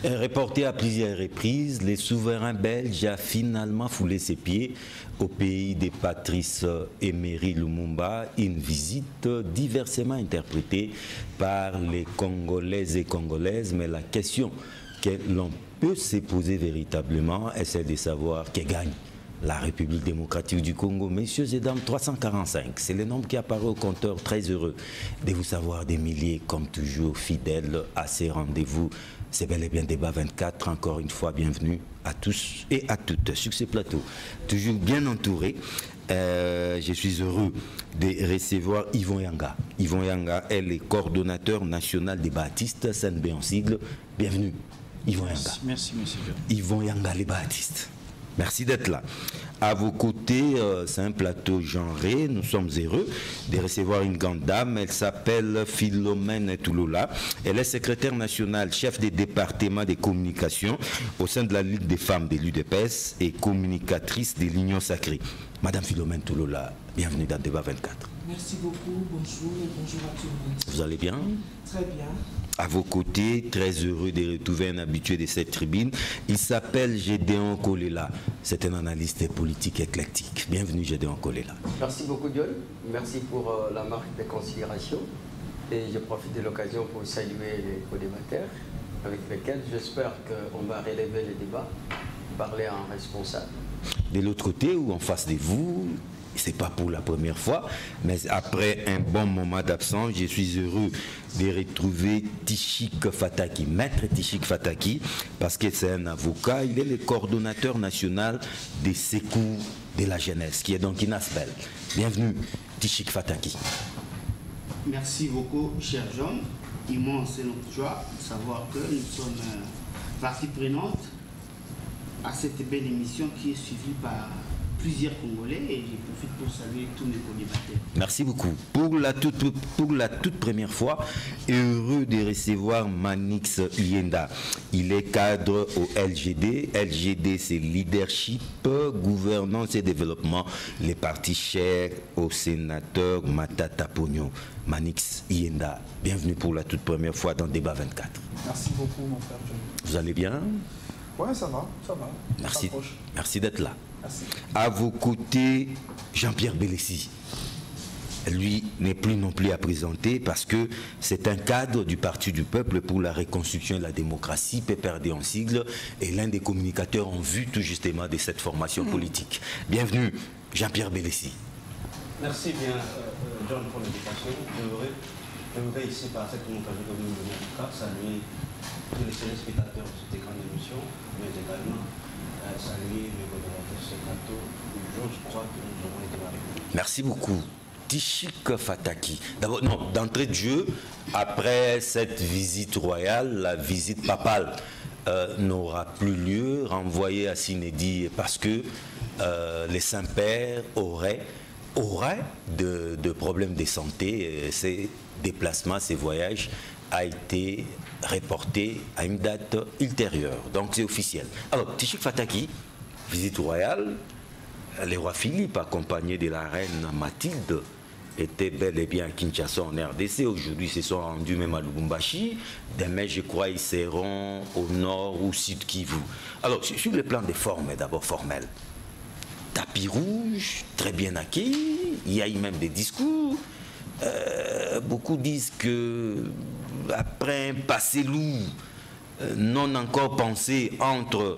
Reporté à plusieurs reprises, le souverain belge a finalement foulé ses pieds au pays de Patrice Emery Lumumba, une visite diversement interprétée par les Congolais et Congolaises, mais la question que l'on peut se poser véritablement est celle de savoir qui gagne la République démocratique du Congo. Messieurs et dames, 345, c'est le nombre qui apparaît au compteur. Très heureux de vous savoir des milliers, comme toujours, fidèles à ces rendez-vous. C'est bel et bien Débat 24. Encore une fois, bienvenue à tous et à toutes sur ce plateau. Toujours bien entouré. Je suis heureux de recevoir Yvon Yanga. Yvon Yanga est le coordonnateur national des Baptistes, SNB en sigle. Bienvenue, Yvon Yanga. Merci, monsieur. Yvon Yanga, les Baptistes. Merci d'être là. À vos côtés, c'est un plateau genré. Nous sommes heureux de recevoir une grande dame. Elle s'appelle Philomène Toulola. Elle est secrétaire nationale, chef des départements des communications au sein de la Ligue des femmes de l'UDPS et communicatrice de l'Union Sacrée. Madame Philomène Toulola, bienvenue dans Débat 24. Merci beaucoup, bonjour et bonjour à tout le monde. Vous allez bien? Très bien. À vos côtés, très heureux de retrouver un habitué de cette tribune. Il s'appelle Gédéon Kolela. C'est un analyste politique éclectique. Bienvenue Gédéon Kolela. Merci beaucoup John. Merci pour la marque de considération. Et je profite de l'occasion pour saluer les co-débatteurs avec lesquels j'espère qu'on va relever le débat, parler en responsable. De l'autre côté ou en face de vous, c'est pas pour la première fois, mais après un bon moment d'absence, je suis heureux de retrouver Tichik Fataki, maître Tichik Fataki, parce que c'est un avocat, il est le coordonnateur national des secours de la jeunesse, qui est donc INASBEL. Bienvenue, Tichik Fataki. Merci beaucoup, cher John. Immense c'est notre joie de savoir que nous sommes partie prenante à cette belle émission qui est suivie par plusieurs Congolais et je profite pour saluer tous mes co-débatteurs. Merci beaucoup. Pour la toute première fois, heureux de recevoir Manix Yenda. Il est cadre au LGD. LGD, c'est Leadership, Gouvernance et Développement. Les partis chers au sénateur Matata Pogno. Manix Yenda, bienvenue pour la toute première fois dans Débat 24. Merci beaucoup, mon frère John. Vous allez bien? Ouais, ça va, ça va. Merci, merci d'être là. Merci. À vos côtés, Jean-Pierre Bélessi. Lui n'est plus non plus à présenter parce que c'est un cadre du Parti du Peuple pour la reconstruction et la démocratie, PPRD en sigle, et l'un des communicateurs en vue tout justement de cette formation politique. Bienvenue, Jean-Pierre Bélessi. Merci bien, John, pour l'invitation. Je voudrais ici, par cette occasion que nous venons de saluer tous les téléspectateurs de cette grande émission, mais également saluer les collaborateurs de ce plateau. Je crois que nous avons été mariés. Merci beaucoup. Tichik Fataki. D'abord, non, d'entrée de jeu, après cette visite royale, la visite papale n'aura plus lieu, renvoyée à Sinédi, parce que les saints-pères auraient de problèmes de santé. Ces déplacements, ces voyages a été reporté à une date ultérieure. Donc c'est officiel. Alors, Tichik Fataki, visite royale, le roi Philippe, accompagné de la reine Mathilde, était bel et bien à Kinshasa en RDC. Aujourd'hui, ils se sont rendus même à Lubumbashi. Demain, je crois, ils seront au nord ou sud Kivu. Alors, sur le plan des formes, d'abord formel. Tapis rouge, très bien accueilli. Il y a eu même des discours. Beaucoup disent que après un passé lourd, non encore pensé entre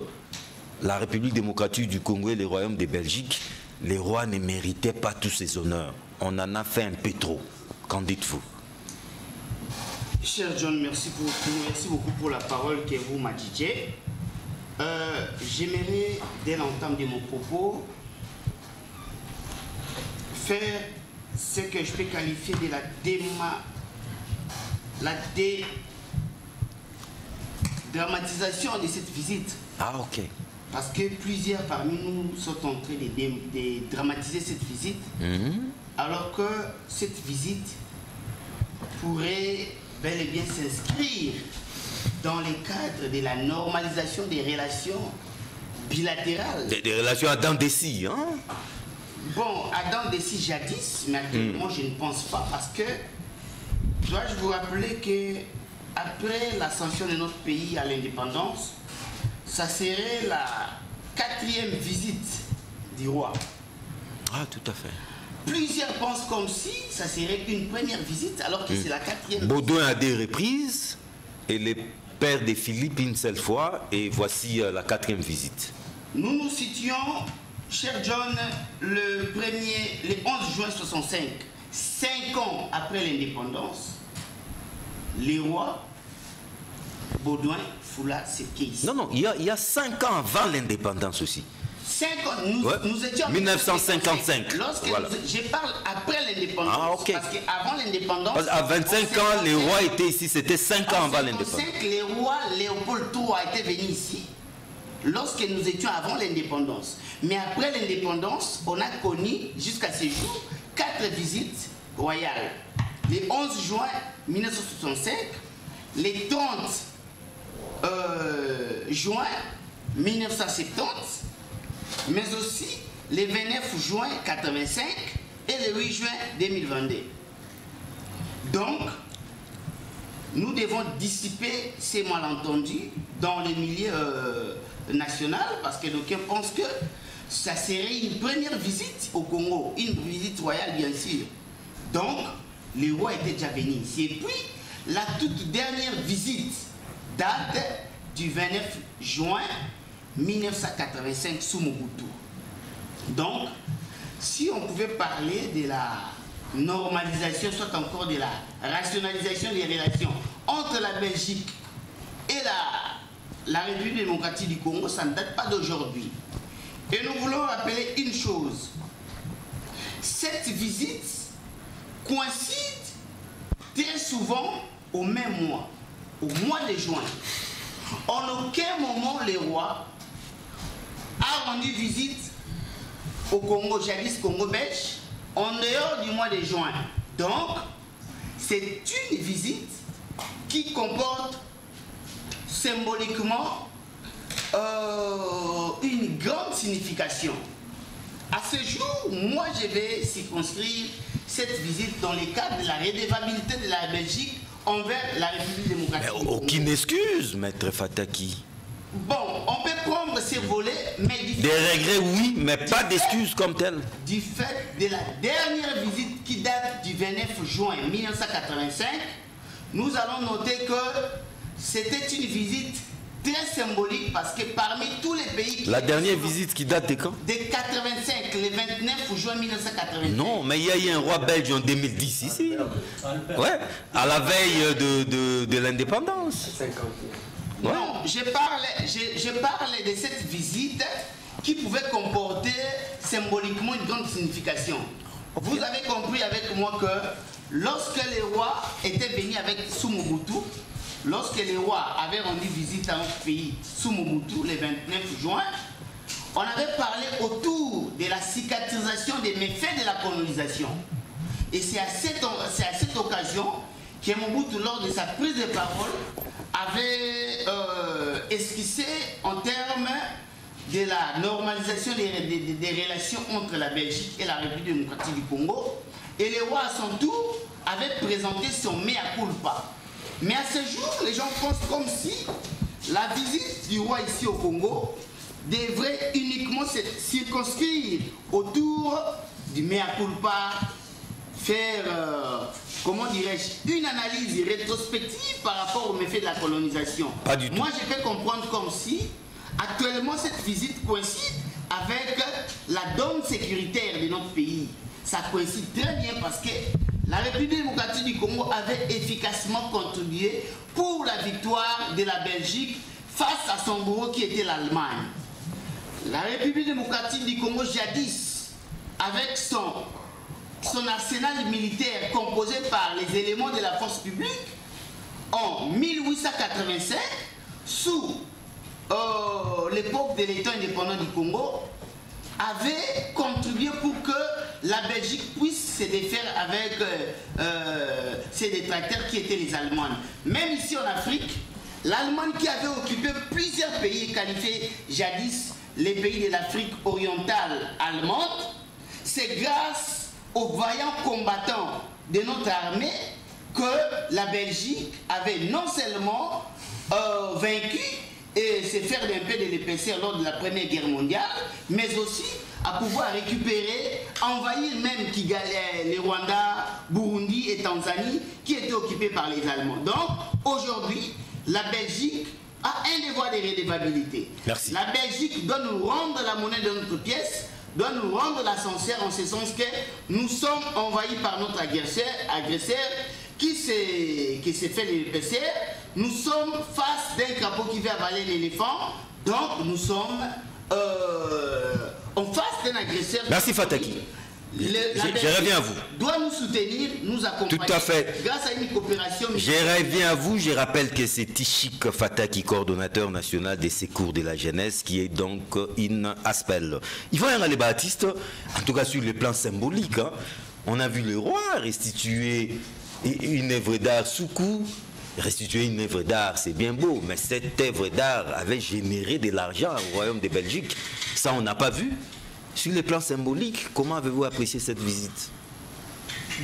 la République démocratique du Congo et le Royaume de Belgique, les rois ne méritaient pas tous ces honneurs. On en a fait un peu trop. Qu'en dites-vous? Cher John, merci beaucoup pour la parole que vous m'adressez. J'aimerais, dès l'entame de mon propos, faire ce que je peux qualifier de la dédramatisation de cette visite. Ah, ok. Parce que plusieurs parmi nous sont en train de dramatiser cette visite, alors que cette visite pourrait bel et bien s'inscrire dans le cadre de la normalisation des relations bilatérales. Des relations à dents d'ici, hein? Bon, Adam décide jadis, mais actuellement je ne pense pas parce que dois-je vous rappeler que après l'ascension de notre pays à l'indépendance, ça serait la 4e visite du roi. Ah, tout à fait. Plusieurs pensent comme si ça serait une première visite, alors que c'est la 4e. Baudouin a des reprises et les pères des Philippe une seule fois, et voici la 4e visite. Nous nous situons, cher John, le 11 juin 65, 5 ans après l'indépendance, les rois Baudouin, Foula, c'est qui ici? Non, non, il y a 5 ans avant l'indépendance aussi. 5 ans, nous étions en 1955. Lorsque Voilà. je parle après l'indépendance. Ah, ok. Parce qu'avant l'indépendance. À 25 ans, les rois étaient ici, c'était 5 ans avant l'indépendance. En 1955, les rois Léopold III a été venu ici, lorsque nous étions avant l'indépendance. Mais après l'indépendance, on a connu jusqu'à ce jour 4 visites royales. Le 11 juin 1965, le 30 juin 1970, mais aussi le 29 juin 85 et le 8 juin 2022. Donc, nous devons dissiper ces malentendus dans le milieu national, parce que d'aucuns pensent que ça serait une première visite au Congo, une visite royale bien sûr. Donc, les rois étaient déjà venus ici. Et puis, la toute dernière visite date du 29 juin 1985 sous Mobutu. Donc, si on pouvait parler de la normalisation, soit encore de la rationalisation des relations entre la Belgique et la République démocratique du Congo, ça ne date pas d'aujourd'hui. Et nous voulons rappeler une chose. Cette visite coïncide très souvent au même mois, au mois de juin. En aucun moment, le roi a rendu visite au Congo, jadis Congo belge, en dehors du mois de juin. Donc, c'est une visite qui comporte symboliquement une grande signification. À ce jour, moi, je vais circonscrire cette visite dans le cadre de la redevabilité de la Belgique envers la République démocratique. Mais aucune excuse, maître Fataki. Bon, on peut prendre ces volets, mais des regrets, oui, mais pas d'excuses comme telles. Du fait de la dernière visite qui date du 29 juin 1985, nous allons noter que c'était une visite très symbolique parce que parmi tous les pays... La dernière visite qui date de quand? De 85, le 29 juin 1985. Non, mais il y a eu un roi belge en 2010 ici. Ouais, à la veille de l'indépendance. 50. Ouais. Non, je parlais de cette visite qui pouvait comporter symboliquement une grande signification. Okay. Vous avez compris avec moi que lorsque les rois étaient venus avec sous Mobutu, lorsque les rois avaient rendu visite à notre pays sous Mobutu le 29 juin, on avait parlé autour de la cicatrisation des méfaits de la colonisation. Et c'est à cette occasion que Mobutu, lors de sa prise de parole, avait esquissé en termes de la normalisation des relations entre la Belgique et la République démocratique du Congo. Et le roi, à son tour, avait présenté son mea culpa. Mais à ce jour, les gens pensent comme si la visite du roi ici au Congo devrait uniquement se circonscrire autour du mea culpa, faire, comment dirais-je, une analyse rétrospective par rapport aux méfaits de la colonisation. Pas du tout. Moi, je peux comprendre comme si, actuellement, cette visite coïncide avec la donne sécuritaire de notre pays. Ça coïncide très bien parce que la République démocratique du Congo avait efficacement contribué pour la victoire de la Belgique face à son bourreau qui était l'Allemagne. La République démocratique du Congo, jadis, avec son arsenal militaire composé par les éléments de la force publique, en 1885, sous l'époque de l'État indépendant du Congo, avait contribué pour que la Belgique puisse se défaire avec ses détracteurs qui étaient les Allemands. Même ici en Afrique, l'Allemagne qui avait occupé plusieurs pays qualifiés jadis les pays de l'Afrique orientale allemande, c'est grâce aux vaillants combattants de notre armée que la Belgique avait non seulement vaincu et se faire un peu de l'épaisseur lors de la Première Guerre mondiale, mais aussi à pouvoir récupérer, envahir même Kigali, les Rwanda, Burundi et Tanzanie, qui étaient occupés par les Allemands. Donc, aujourd'hui, la Belgique a un devoir de redevabilité. Merci. La Belgique doit nous rendre la monnaie de notre pièce, doit nous rendre l'ascenseur en ce sens que nous sommes envahis par notre agresseur qui s'est fait l'épaisseur. Nous sommes face d'un crapaud qui veut avaler l'éléphant. Donc nous sommes en face d'un agresseur. Merci Fataki. Je reviens à vous. Doit nous soutenir, nous accompagner. Tout à fait. Grâce à une coopération. Je reviens à vous. Je rappelle que c'est Tishik Fataki, coordonnateur national des secours de la jeunesse, qui est donc in Aspel. Il faut aller Baptiste, en tout cas sur le plan symbolique. Hein, on a vu le roi restituer une œuvre d'art sous coup. Restituer une œuvre d'art, c'est bien beau, mais cette œuvre d'art avait généré de l'argent au Royaume de Belgique. Ça, on n'a pas vu. Sur le plan symbolique, comment avez-vous apprécié cette visite?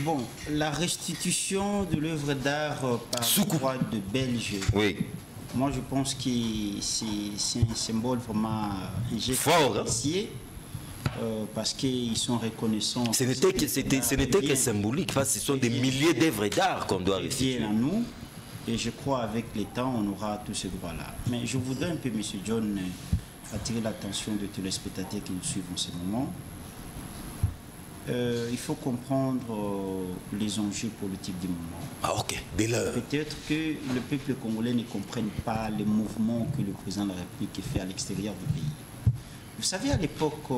Bon, la restitution de l'œuvre d'art par le roi de Belge, oui. Moi je pense que c'est un symbole vraiment fort, parce qu'ils sont reconnaissants. Ce n'était que symbolique, parce que ce sont des milliers d'œuvres d'art qu'on doit restituer. À nous, et je crois avec le temps, on aura tous ces droits-là. Mais je voudrais un peu, M. John, attirer l'attention de tous les spectateurs qui nous suivent en ce moment. Il faut comprendre les enjeux politiques du moment. Ah ok, dès l'heure. Peut-être que le peuple congolais ne comprenne pas les mouvements que le président de la République fait à l'extérieur du pays. Vous savez, à l'époque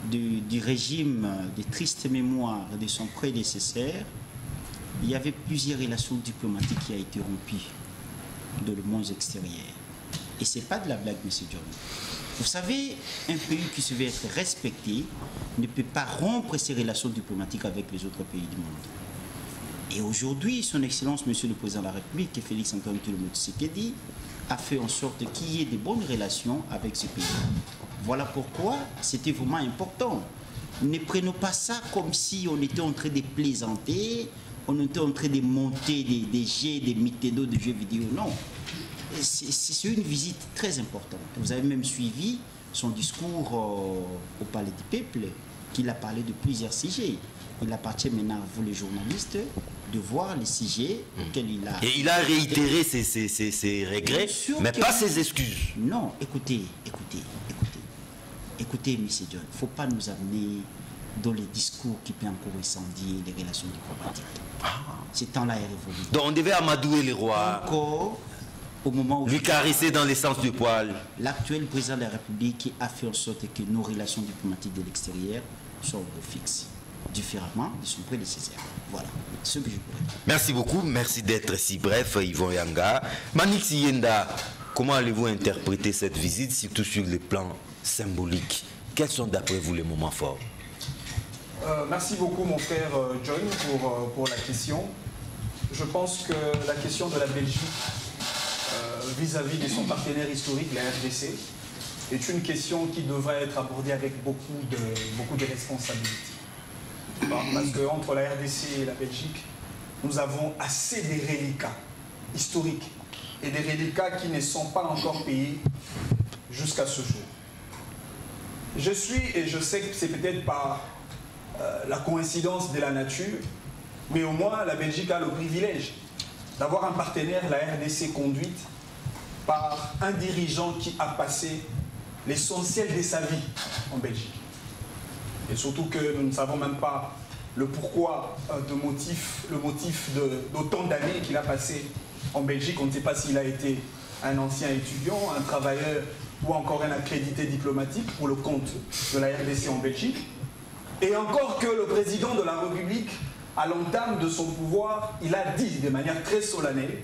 du régime des tristes mémoires de son prédécesseur, il y avait plusieurs relations diplomatiques qui ont été rompues dans le monde extérieur. Et ce n'est pas de la blague, M. John. Vous savez, un pays qui se veut être respecté ne peut pas rompre ses relations diplomatiques avec les autres pays du monde. Et aujourd'hui, son Excellence, Monsieur le Président de la République, Félix Antoine Tshisekedi, a fait en sorte qu'il y ait de bonnes relations avec ce pays. Voilà pourquoi c'était vraiment important. Ne prenons pas ça comme si on était en train de plaisanter, on était en train de monter des jets, des Nintendo, des jeux vidéo. Non. C'est une visite très importante. Vous avez même suivi son discours au Palais du Peuple, qu'il a parlé de plusieurs sujets. Il appartient maintenant à vous, les journalistes, de voir les sujets auxquels il a... Et il a réitéré ses regrets, mais pas ses excuses. Non, écoutez, M. John, il ne faut pas nous amener dans les discours qui peuvent encore incendier les relations diplomatiques. Ce temps-là est révolu. Donc on devait amadouer les rois. Encore, au moment où... Lui caresser dans les sens du poil. L'actuel président de la République a fait en sorte que nos relations diplomatiques de l'extérieur soient fixes, différemment de son prédécesseur. Voilà ce que je pourrais dire. Merci beaucoup, merci d'être si bref, Yvon Yanga. Manix Yenda, comment allez-vous interpréter cette visite, surtout sur le plan symbolique? Quels sont d'après vous les moments forts? Merci beaucoup mon frère John pour la question. Je pense que la question de la Belgique vis-à-vis de son partenaire historique, la RDC, est une question qui devrait être abordée avec beaucoup de responsabilités. Parce qu'entre la RDC et la Belgique, nous avons assez de reliquats historiques et des reliquats qui ne sont pas encore payés jusqu'à ce jour. Je sais que c'est peut-être pas la coïncidence de la nature, mais au moins la Belgique a le privilège d'avoir un partenaire, la RDC, conduite par un dirigeant qui a passé l'essentiel de sa vie en Belgique. Et surtout que nous ne savons même pas le pourquoi, le motif d'autant d'années qu'il a passé en Belgique. On ne sait pas s'il a été un ancien étudiant, un travailleur ou encore un accrédité diplomatique pour le compte de la RDC en Belgique. Et encore que le président de la République, à l'entame de son pouvoir, il a dit de manière très solennelle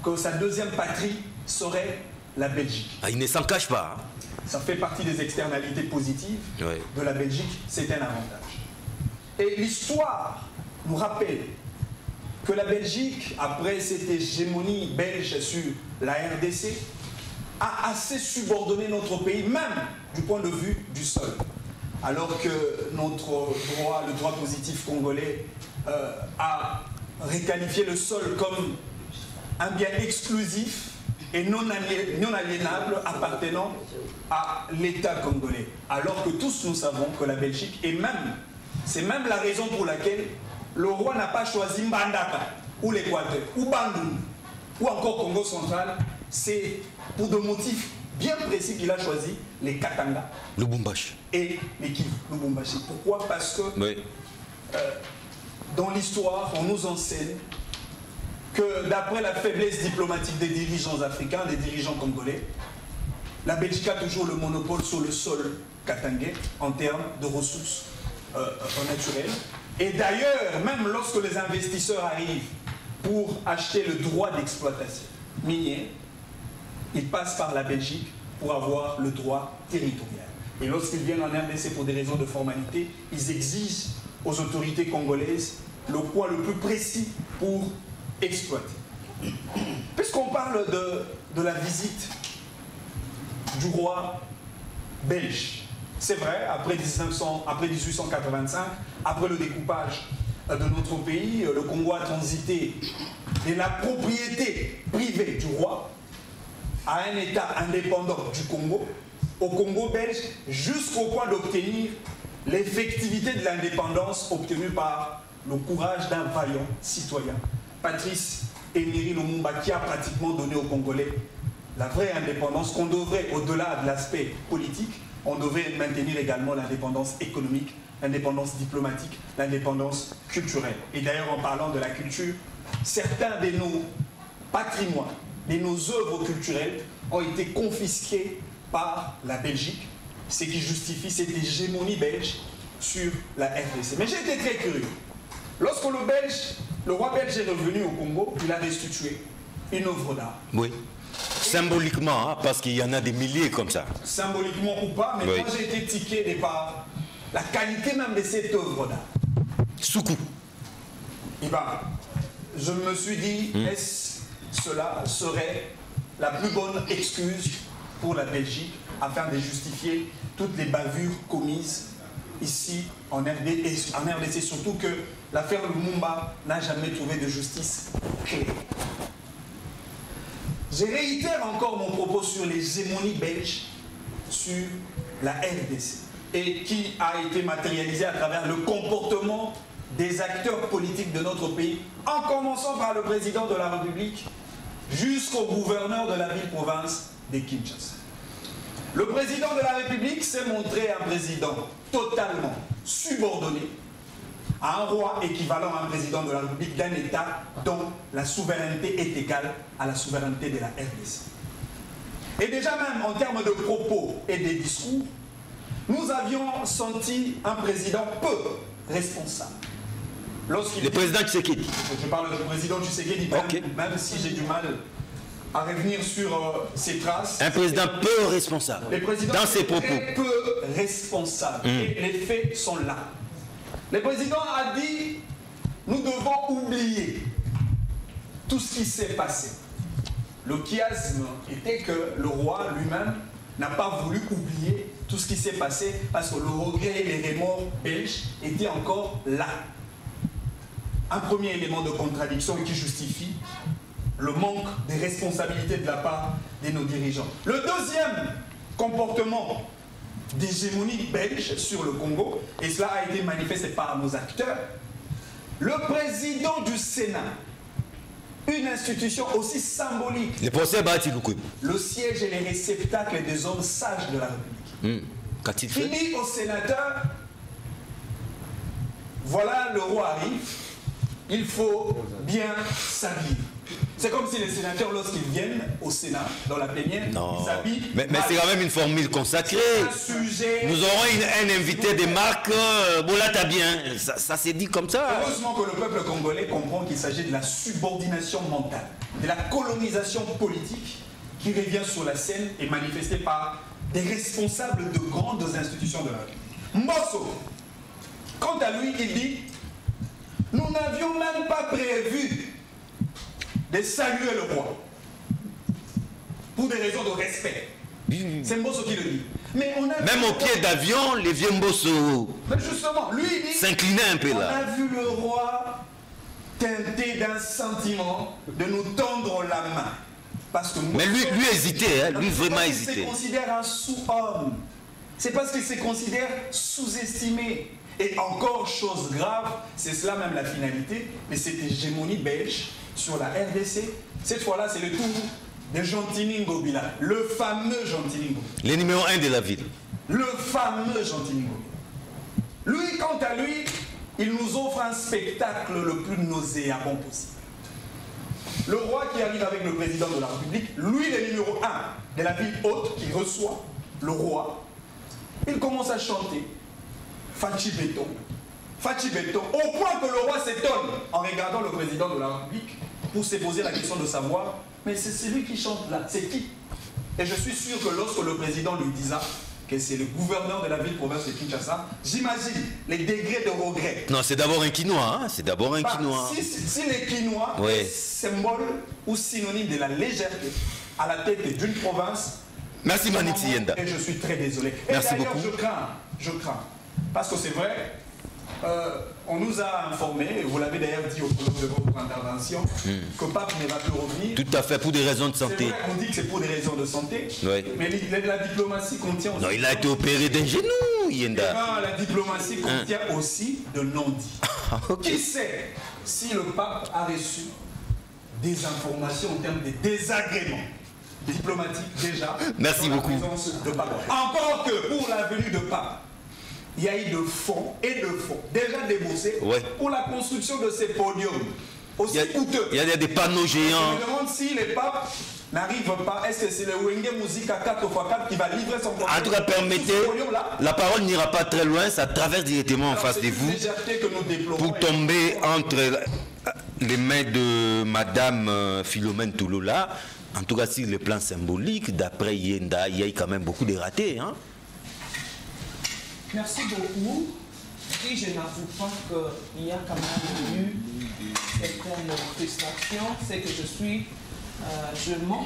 que sa deuxième patrie serait la Belgique. Ah, il ne s'en cache pas. Hein. Ça fait partie des externalités positives de la Belgique, c'est un avantage. Et l'histoire nous rappelle que la Belgique, après cette hégémonie belge sur la RDC, a assez subordonné notre pays, même du point de vue du sol. alors que notre droit, le droit positif congolais, a requalifié le sol comme un bien exclusif et non aliénable appartenant à l'État congolais. Alors que tous nous savons que la Belgique, et même, c'est même la raison pour laquelle le roi n'a pas choisi Mbandaka, ou l'Équateur, ou Bandung, ou encore Congo central, c'est pour des motifs bien précis qu'il a choisi les Katanga, Lubumbashi et les Kivu, Lubumbashi. Pourquoi? Parce que oui. Dans l'histoire, on nous enseigne que d'après la faiblesse diplomatique des dirigeants africains, des dirigeants congolais, la Belgique a toujours le monopole sur le sol katangais en termes de ressources naturelles. Et d'ailleurs, même lorsque les investisseurs arrivent pour acheter le droit d'exploitation minier, ils passent par la Belgique pour avoir le droit territorial. Et lorsqu'ils viennent en RDC pour des raisons de formalité, ils exigent aux autorités congolaises le point le plus précis pour exploiter. Puisqu'on parle de la visite du roi belge, c'est vrai, après 1885, après le découpage de notre pays, le Congo a transité de la propriété privée du roi à un État indépendant du Congo, au Congo belge, jusqu'au point d'obtenir l'effectivité de l'indépendance obtenue par le courage d'un vaillant citoyen, Patrice Emery Lumumba, qui a pratiquement donné aux Congolais la vraie indépendance qu'on devrait, au-delà de l'aspect politique, on devrait maintenir également l'indépendance économique, l'indépendance diplomatique, l'indépendance culturelle. Et d'ailleurs, en parlant de la culture, certains de nos patrimoines, de nos œuvres culturelles ont été confisqués par la Belgique, ce qui justifie cette hégémonie belge sur la RDC. Mais j'ai été très curieux. Lorsque le roi belge est revenu au Congo, il a restitué une œuvre d'art. Oui. Symboliquement, hein, parce qu'il y en a des milliers comme ça. Symboliquement ou pas, mais moi j'ai été tiqué par la qualité même de cette œuvre d'art. Soukou. Et ben, je me suis dit, est-ce cela serait la plus bonne excuse pour la Belgique afin de justifier toutes les bavures commises ici en RDC, surtout que l'affaire Lumumba n'a jamais trouvé de justice claire. Je réitère encore mon propos sur l'hégémonie belge sur la RDC et qui a été matérialisée à travers le comportement des acteurs politiques de notre pays, en commençant par le président de la République jusqu'au gouverneur de la ville-province de Kinshasa. Le président de la République s'est montré un président totalement subordonné à un roi équivalent à un président de la République d'un État dont la souveraineté est égale à la souveraineté de la RDC. Et déjà même en termes de propos et de discours, nous avions senti un président peu responsable. Le président Tshisekedi. Je parle du président Tshisekedi, même si j'ai du mal à revenir sur ses traces. Un président peu responsable dans ses propos. Très peu responsable. Et les faits sont là. Le président a dit, nous devons oublier tout ce qui s'est passé. Le chiasme était que le roi lui-même n'a pas voulu oublier tout ce qui s'est passé parce que le regret et les remords belges étaient encore là. Un premier élément de contradiction qui justifie le manque de responsabilité de la part de nos dirigeants. Le deuxième comportement d'hégémonie belge sur le Congo, et cela a été manifesté par nos acteurs, le président du Sénat, une institution aussi symbolique, le siège et les réceptacles des hommes sages de la République, Qu'a-t-il fait? qui dit aux sénateurs, voilà le roi arrive, il faut bien s'habiller. C'est comme si les sénateurs, lorsqu'ils viennent au Sénat, dans la plénière, ils s'habillent. Mais c'est quand même une formule consacrée. Nous aurons un invité des marques. Bon, là, t'as bien. Ça s'est dit comme ça. Heureusement que le peuple congolais comprend qu'il s'agit de la subordination mentale, de la colonisation politique qui revient sur la scène et manifestée par des responsables de grandes institutions de la République. Mbosso, quant à lui, il dit « Nous n'avions même pas prévu de saluer le roi pour des raisons de respect. » C'est Mbosso qui le dit. Mais on a Même au pied d'avion, les vieux Mbosso Mais justement, lui il dit, s'inclinaient un peu on là. a vu le roi teinté d'un sentiment de nous tendre la main. Parce que Mais lui hésitait, hein, lui vraiment Il se hésitait. considère un sous-homme. C'est parce qu'il se considère sous-estimé. Et encore chose grave, c'est cela même la finalité, mais cette hégémonie belge sur la RDC. Cette fois-là, c'est le tour de Gentini Ngobila, le fameux Gentini Ngobila. Les numéros 1 de la ville. Le fameux Gentini Ngobila. Lui, quant à lui, il nous offre un spectacle le plus nauséabond possible. Le roi qui arrive avec le président de la République, lui, le numéro 1 de la ville haute, qui reçoit le roi, il commence à chanter Fachi Béton, au point que le roi s'étonne en regardant le président de la République pour se poser la question de savoir, mais c'est celui qui chante là, c'est qui? Et je suis sûr que lorsque le président lui disa que c'est le gouverneur de la ville-province de Kinshasa, j'imagine les degrés de regret. Non, c'est d'abord un Quinois, hein? C'est d'abord un Bah, Quinois. si les Quinois Oui. est symbole ou synonyme de la légèreté à la tête d'une province. Merci Manix Yenda. Et je suis très désolé. Et Merci d'ailleurs, beaucoup. je crains. Parce que c'est vrai, on nous a informé, et vous l'avez d'ailleurs dit au cours de votre intervention, que Pape ne va plus revenir. Tout à fait, pour des raisons de C'est santé. vrai, on dit que c'est pour des raisons de santé, Oui. mais la diplomatie contient aussi... Non, il a été opéré d'un genou, Yenda. Ah, la diplomatie contient aussi de non-dits. Ok. Qui sait si le pape a reçu des informations en termes de désagréments diplomatiques déjà? Merci dans la beaucoup. présence de pape. Encore que pour la venue de pape, il y a eu de fonds et de fonds déjà déboursés Ouais. pour la construction de ces podiums aussi coûteux. Il y a des panneaux géants. Je me demande si les papes n'arrivent pas, est-ce que c'est le Wenge Musica 4x4 qui va livrer son En tout cas, permettez, la parole n'ira pas très loin, ça traverse directement en face de vous pour tomber entre les mains de Madame Philomène Touloula. En tout cas, sur le plan symbolique, d'après Yenda, il y a eu quand même beaucoup de ratés. Hein? Merci beaucoup. Si je n'avoue pas qu'il y a quand même eu certaines frustrations, c'est que je mens.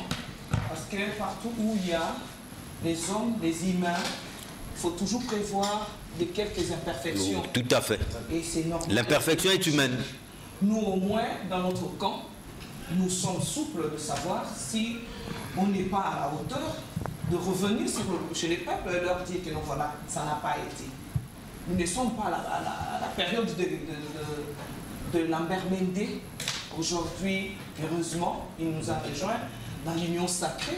Parce que partout où il y a des hommes, des humains, il faut toujours prévoir de quelques imperfections. Tout à fait. Et c'est normal. L'imperfection est humaine. Nous, au moins, dans notre camp, nous sommes souples de savoir si on n'est pas à la hauteur de revenir chez les peuples et leur dire que non, voilà, ça n'a pas été. Nous ne sommes pas à la période de Lambert Mende. Aujourd'hui, heureusement, il nous a rejoint dans l'union sacrée.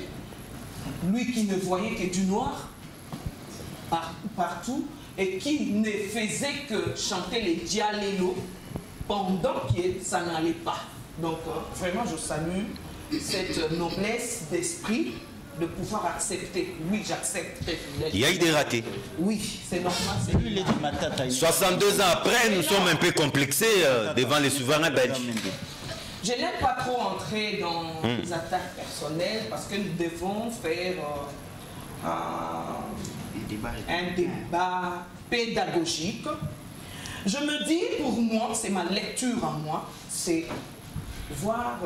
Lui qui ne voyait que du noir partout et qui ne faisait que chanter les dialélos pendant que ça n'allait pas. Donc, vraiment, je salue cette noblesse d'esprit de pouvoir accepter. Oui, j'accepte. Il y a eu des ratés. Oui, c'est normal. C'est Lui, il est du Matata. 62 ans après, nous sommes un peu complexés devant les souverains belges. Je n'aime pas trop entrer dans les attaques personnelles parce que nous devons faire un débat pédagogique. Je me dis, pour moi, c'est ma lecture à moi, c'est voir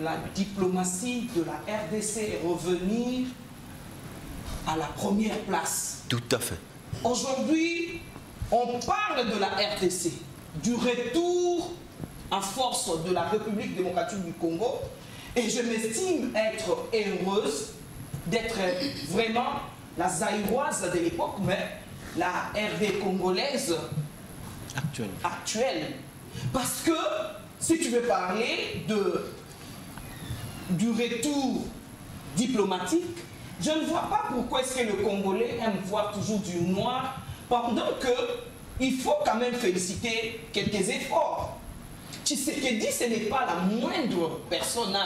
la diplomatie de la RDC revenir à la première place. Tout à fait. Aujourd'hui, on parle de la RDC, du retour en force de la République démocratique du Congo, et je m'estime être heureuse d'être vraiment la Zaïroise de l'époque, mais la RD congolaise actuelle. Parce que, si tu veux parler du retour diplomatique, je ne vois pas pourquoi est-ce que le Congolais aime voir toujours du noir, pendant qu'il faut quand même féliciter quelques efforts. Tshisekedi, ce n'est pas la moindre personne.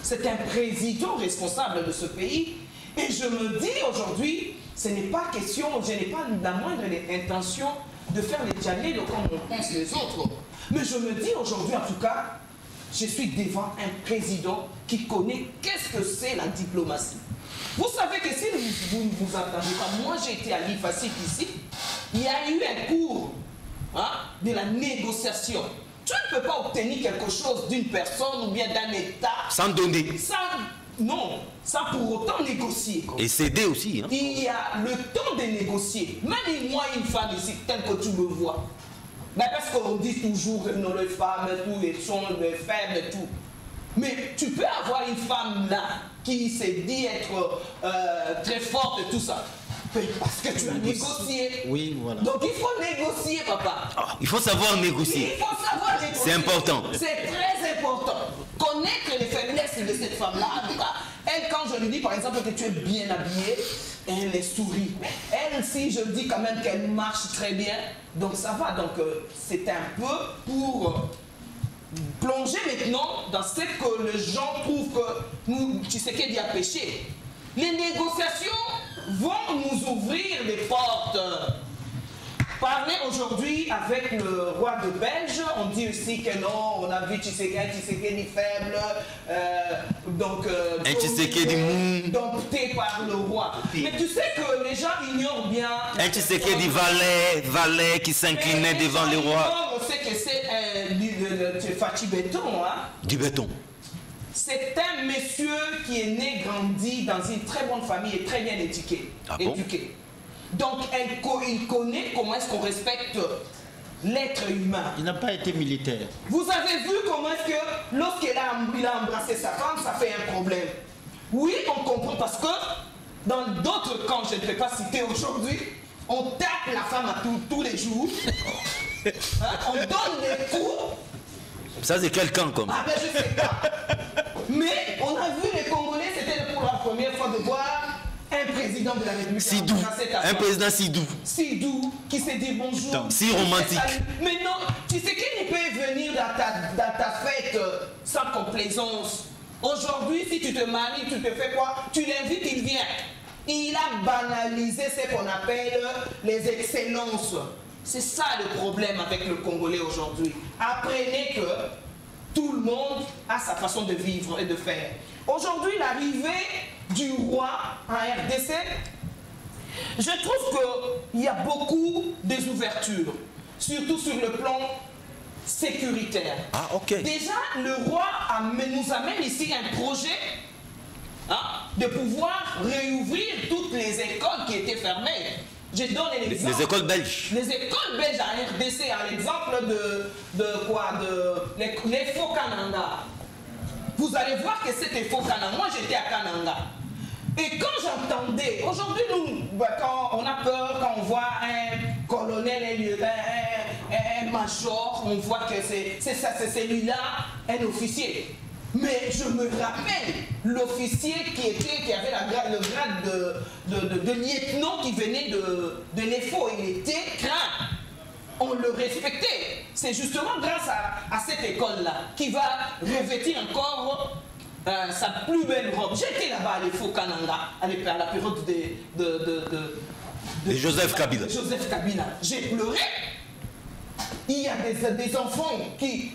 C'est un président responsable de ce pays. Et je me dis aujourd'hui, ce n'est pas question, je n'ai pas la moindre intention de faire les dialogues comme on pense les autres. Mais je me dis aujourd'hui, en tout cas, je suis devant un président qui connaît qu'est-ce que c'est la diplomatie. Vous savez que si vous ne vous entendez pas, moi j'ai été à l'IFACIC ici, il y a eu un cours de la négociation. Tu ne peux pas obtenir quelque chose d'une personne ou bien d'un État sans donner. Non, sans pour autant négocier. Et céder aussi. Hein. Il y a le temps de négocier. Même moi, une femme ici, telle que tu me vois. Mais parce qu'on dit toujours que non, les femmes, tous les sont les faibles et tout. Mais tu peux avoir une femme là qui s'est dit être très forte et tout ça. Parce que tu as négocié. Oui, voilà. Donc il faut négocier, papa. Oh, il faut savoir négocier. Il faut savoir négocier. C'est important. C'est très important. Connaître les faiblesses de cette femme-là. En tout cas, elle, quand je lui dis par exemple que tu es bien habillée, elle est sourit. Elle, si je dis quand même qu'elle marche très bien, donc ça va. Donc c'est un peu pour plonger maintenant dans ce que les gens trouvent que nous, Tshisekedi a péché. Les négociations vont nous ouvrir des portes. Parler aujourd'hui avec le roi de Belge, on dit aussi que non, on a vu Tshisekedi faible, donc Tshisekedi mou, dompté par le roi. Mais tu sais que les gens ignorent bien. Tshisekedi valet qui s'inclinait devant le roi. On sait que c'est Fachi Béton. Hein? Du béton. C'est un monsieur qui est né, grandi dans une très bonne famille et très bien éduqué. Ah bon? Donc il connaît comment est-ce qu'on respecte l'être humain. Il n'a pas été militaire. Vous avez vu comment est-ce que lorsqu'il a embrassé sa femme, ça fait un problème. Oui, on comprend parce que dans d'autres camps, je ne vais pas citer aujourd'hui, on tape la femme à tous les jours. Hein? On donne des coups. Ça c'est quel camp comme? Ah ben je sais pas. Mais on a vu les Congolais, c'était pour la première fois de voir un président de la République. Sidou. Un président Sidou. Sidou qui s'est dit bonjour. Si romantique. Mais non, tu sais qu'il peut venir dans ta fête sans complaisance. Aujourd'hui, si tu te maries, tu te fais quoi? Tu l'invites, il vient. Il a banalisé ce qu'on appelle les excellences. C'est ça le problème avec le Congolais aujourd'hui. Apprenez que tout le monde a sa façon de vivre et de faire. Aujourd'hui, l'arrivée du roi en RDC, je trouve qu'il y a beaucoup des ouvertures, surtout sur le plan sécuritaire. Ah, ok. Déjà, le roi nous amène ici un projet de pouvoir réouvrir toutes les écoles qui étaient fermées. Je donne l'exemple. Les écoles belges. Les écoles belges à RDC, à l'exemple les faux Kananga. Vous allez voir que c'était faux Kananga. Moi, j'étais à Kananga. Et quand j'entendais, aujourd'hui, nous, quand on a peur, quand on voit un colonel, un major, on voit que c'est celui-là, un officier. Mais je me rappelle l'officier qui avait le grade de lieutenant qui venait de l'EFO. Il était craint. On le respectait. C'est justement grâce à cette école-là qui va revêtir encore sa plus belle robe. J'étais là-bas à l'EFO Kananga, à la période de Joseph Kabila. Joseph Kabila. J'ai pleuré. Il y a des enfants qui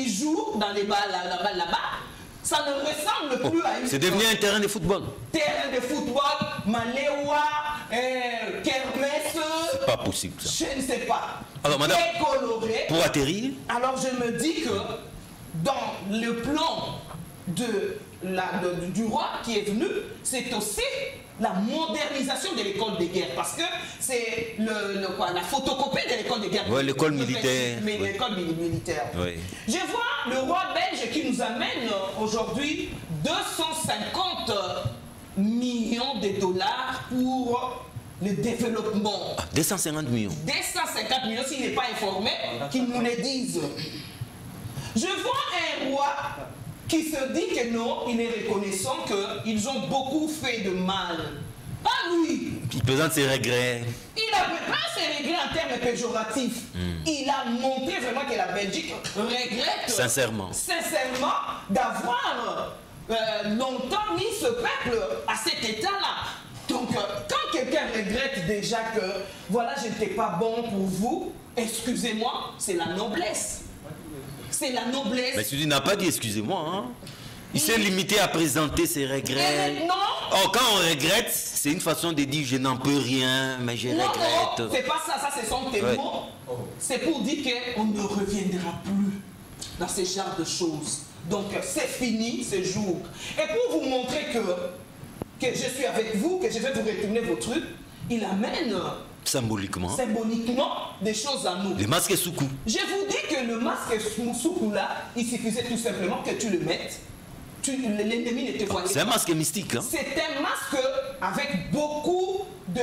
jouent dans les balles là-bas. Ça ne ressemble plus à une... C'est devenu un terrain de football. Terrain de football, Malewa, Kermesse... C'est pas possible ça. Je ne sais pas. Alors madame, coloré. pour atterrir... Alors je me dis que dans le plan du roi qui est venu, c'est aussi la modernisation de l'école de guerre, parce que c'est la photocopie de l'école de guerre. Oui, l'école militaire. Mais oui. l'école militaire. Oui. Je vois le roi belge qui nous amène aujourd'hui 250 millions de dollars pour le développement. 250 millions. 250 millions, s'il n'est pas informé, qu'il nous le dise. Je vois un roi qui se dit que non, il est reconnaissant qu'ils ont beaucoup fait de mal. Pas lui. Il présente ses regrets. Il n'a pas ses regrets en termes péjoratifs. Il a montré vraiment que la Belgique regrette sincèrement d'avoir longtemps mis ce peuple à cet état-là. Donc, quand quelqu'un regrette déjà que voilà, je n'étais pas bon pour vous, excusez-moi, c'est la noblesse. C'est la noblesse. Mais celui n'a pas dit excusez-moi. Hein. Il s'est limité à présenter ses regrets. Non. Oh, quand on regrette, c'est une façon de dire je n'en peux rien, mais je regrette. Non, c'est pas ça, ça ce sont tes mots. C'est pour dire qu'on ne reviendra plus dans ce genre de choses. Donc c'est fini ce jour. Et pour vous montrer que je suis avec vous, que je vais vous retourner vos trucs, il amène symboliquement des choses à nous. Les masques Soukou. Je vous dis que le masque Soukou là, il suffisait tout simplement que tu le mettes. L'ennemi ne te voyait pas. C'est un masque mystique. Hein? C'est un masque avec beaucoup de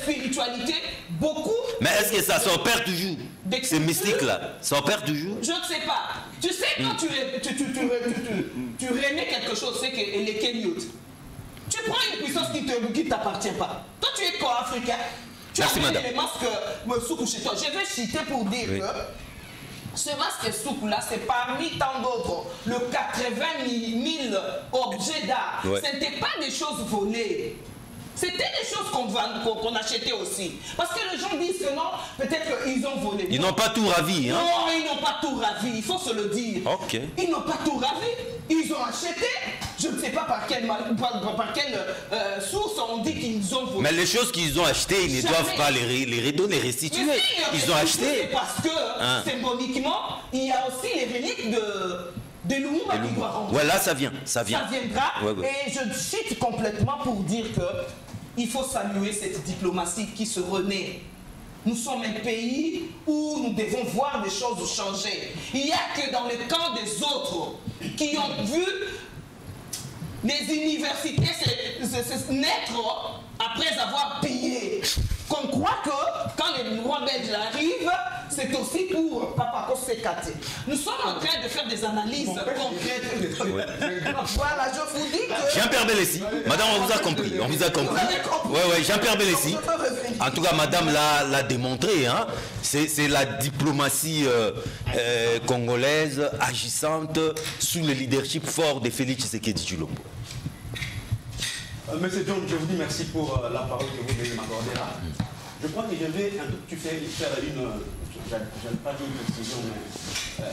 spiritualité, beaucoup. Mais est-ce que ça s'opère toujours? C'est mystique là. Ça opère toujours? Je ne sais pas. Tu sais, quand tu remets quelque chose, c'est que les Kenyot. Tu prends une puissance qui ne t'appartient pas. Toi, tu es quoi, africain? Tu as mis les masques Soukou chez toi. Je vais citer pour dire que ce masque Soukou là, c'est parmi tant d'autres, le 80 000 objets d'art. Ouais. Ce n'était pas des choses volées. C'était des choses qu'on achetait aussi. Parce que les gens disent que non, peut-être qu'ils ont volé. Ils n'ont pas tout ravi. Hein? Non, ils n'ont pas tout ravi, il faut se le dire. Okay. Ils n'ont pas tout ravi. Ils ont acheté. Je ne sais pas par quelle source on dit qu'ils ont volé. Mais les choses qu'ils ont achetées, ils ne doivent pas les redonner, les restituer. Ils ont acheté. Parce que symboliquement, il y a aussi les reliques de Lumumba qui doit rentrer. Ouais, là ça vient. Ça viendra. Ouais. Et je cite complètement pour dire que il faut saluer cette diplomatie qui se renaît. Nous sommes un pays où nous devons voir des choses changer. Il n'y a que dans le camp des autres qui ont vu les universités naître après avoir pillé. Qu'on croit que quand les rois belges arrivent, c'est aussi pour Papa Kosekate. Nous sommes en train de faire des analyses concrètes. Voilà, je vous dis que... Jean-Pierre Bellessi, madame, on vous a compris. On vous a compris. Oui, Jean-Pierre Bellessi. En tout cas, madame l'a démontré. Hein. C'est la diplomatie congolaise agissante sous le leadership fort de Félix Tshisekedi Tshilombo. Monsieur John, je vous dis merci pour la parole que vous venez m'accorder là. Je crois que je vais un tout petit peu faire une, je n'aime pas dire une précision, mais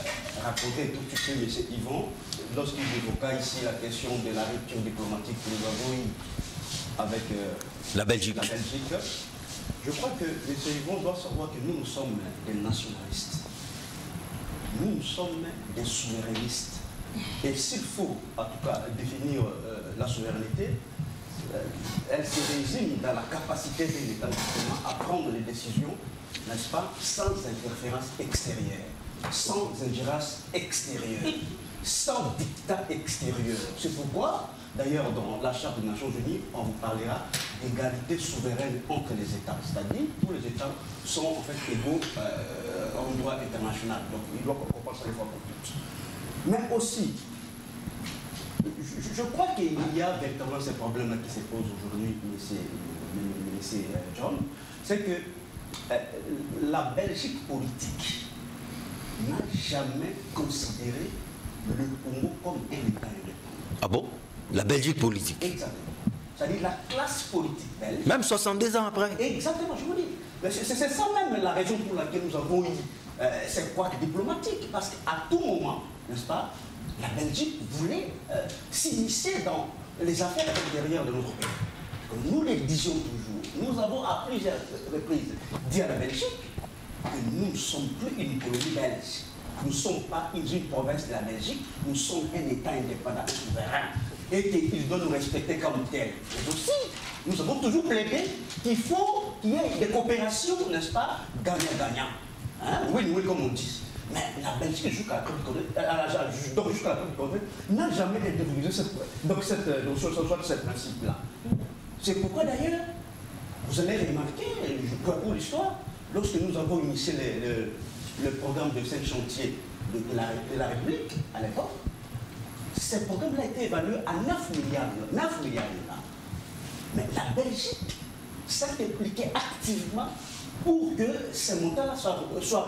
raconter un tout petit peu M. Yvon, lorsqu'il évoqua ici la question de la rupture diplomatique que nous avons eue avec la Belgique. Je crois que M. Yvon doit savoir que nous sommes des nationalistes. Nous sommes des souverainistes. Et s'il faut, en tout cas, définir la souveraineté, elle se résume dans la capacité de l'État à prendre les décisions, n'est-ce pas, sans interférence extérieure, sans ingérence extérieure, sans dictat extérieur. C'est pourquoi, d'ailleurs, dans la Charte des Nations Unies, on vous parlera d'égalité souveraine entre les États. C'est-à-dire que tous les États sont en fait égaux en droit international. Donc, il doit comprendre ça une fois pour toutes. Mais aussi, je crois qu'il y a véritablement ce problème-là qui se pose aujourd'hui, M. John, c'est que la Belgique politique n'a jamais considéré le Congo comme un État indépendant. Ah bon? La Belgique politique? Exactement. C'est-à-dire la classe politique belge. Même 62 ans après? Exactement, je vous dis. C'est ça même la raison pour laquelle nous avons eu cette couac diplomatique. Parce qu'à tout moment, n'est-ce pas, la Belgique voulait s'initier dans les affaires intérieures de notre pays. Comme nous le disions toujours, nous avons à plusieurs reprises dit à la Belgique que nous ne sommes plus une colonie belge. Nous ne sommes pas une province de la Belgique, nous sommes un État indépendant souverain. Et qu'il doit nous respecter comme tel. Mais aussi, nous avons toujours plaidé qu'il faut qu'il y ait des coopérations, n'est-ce pas, gagnant-gagnant. Hein? Oui, comme on dit. Mais la Belgique, jusqu'à la Côte n'a jamais interviewé cette principe-là. C'est pourquoi d'ailleurs, vous allez remarquer, pour l'histoire, lorsque nous avons initié le programme de 5 chantiers de la République à l'époque, ce programme-là a été évalué à 9 milliards de dollars. Mais la Belgique s'est impliquée activement pour que ces montants-là soient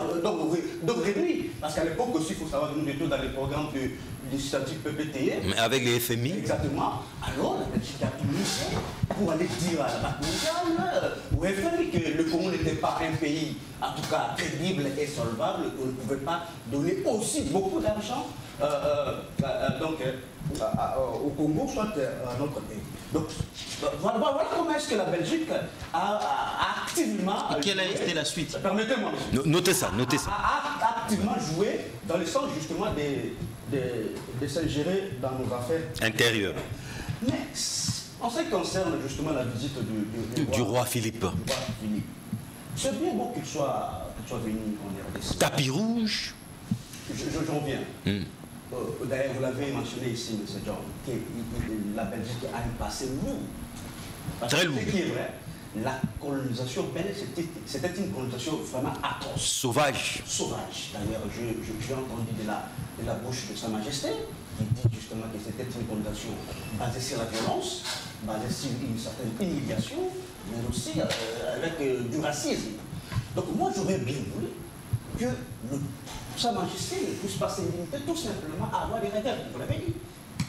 réduits. Parce qu'à l'époque aussi, il faut savoir que nous étions dans les programmes du statut PPTE. Mais avec les FMI. Exactement. Alors, la Belgique a tout misé pour aller dire à la Banque mondiale, au FMI, que le Congo n'était pas un pays, en tout cas, crédible et solvable, qu'on ne pouvait pas donner aussi beaucoup d'argent au Congo, soit à notre pays. Donc, voilà comment est-ce que la Belgique a activement... Et quelle a été la suite? Permettez-moi, monsieur. Notez ça. A activement joué dans le sens justement des de s'ingérer dans nos affaires intérieures. Mais en ce qui concerne justement la visite du roi Philippe. C'est bien bon qu'il soit venu en RDC. Tapis rouge. J'en viens. D'ailleurs, vous l'avez mentionné ici, M. John, que la Belgique a un passé lourd. Très lourd. Ce qui est vrai, la colonisation belge, c'était une colonisation vraiment atroce. Sauvage. Sauvage. D'ailleurs, j'ai entendu de la bouche de Sa Majesté, qui dit justement que c'était une colonisation basée sur la violence, basée sur une certaine humiliation, mais aussi avec du racisme. Donc moi, j'aurais bien voulu que Sa Majesté ne puisse pas se limiter tout simplement à avoir des regrets, vous l'avez dit.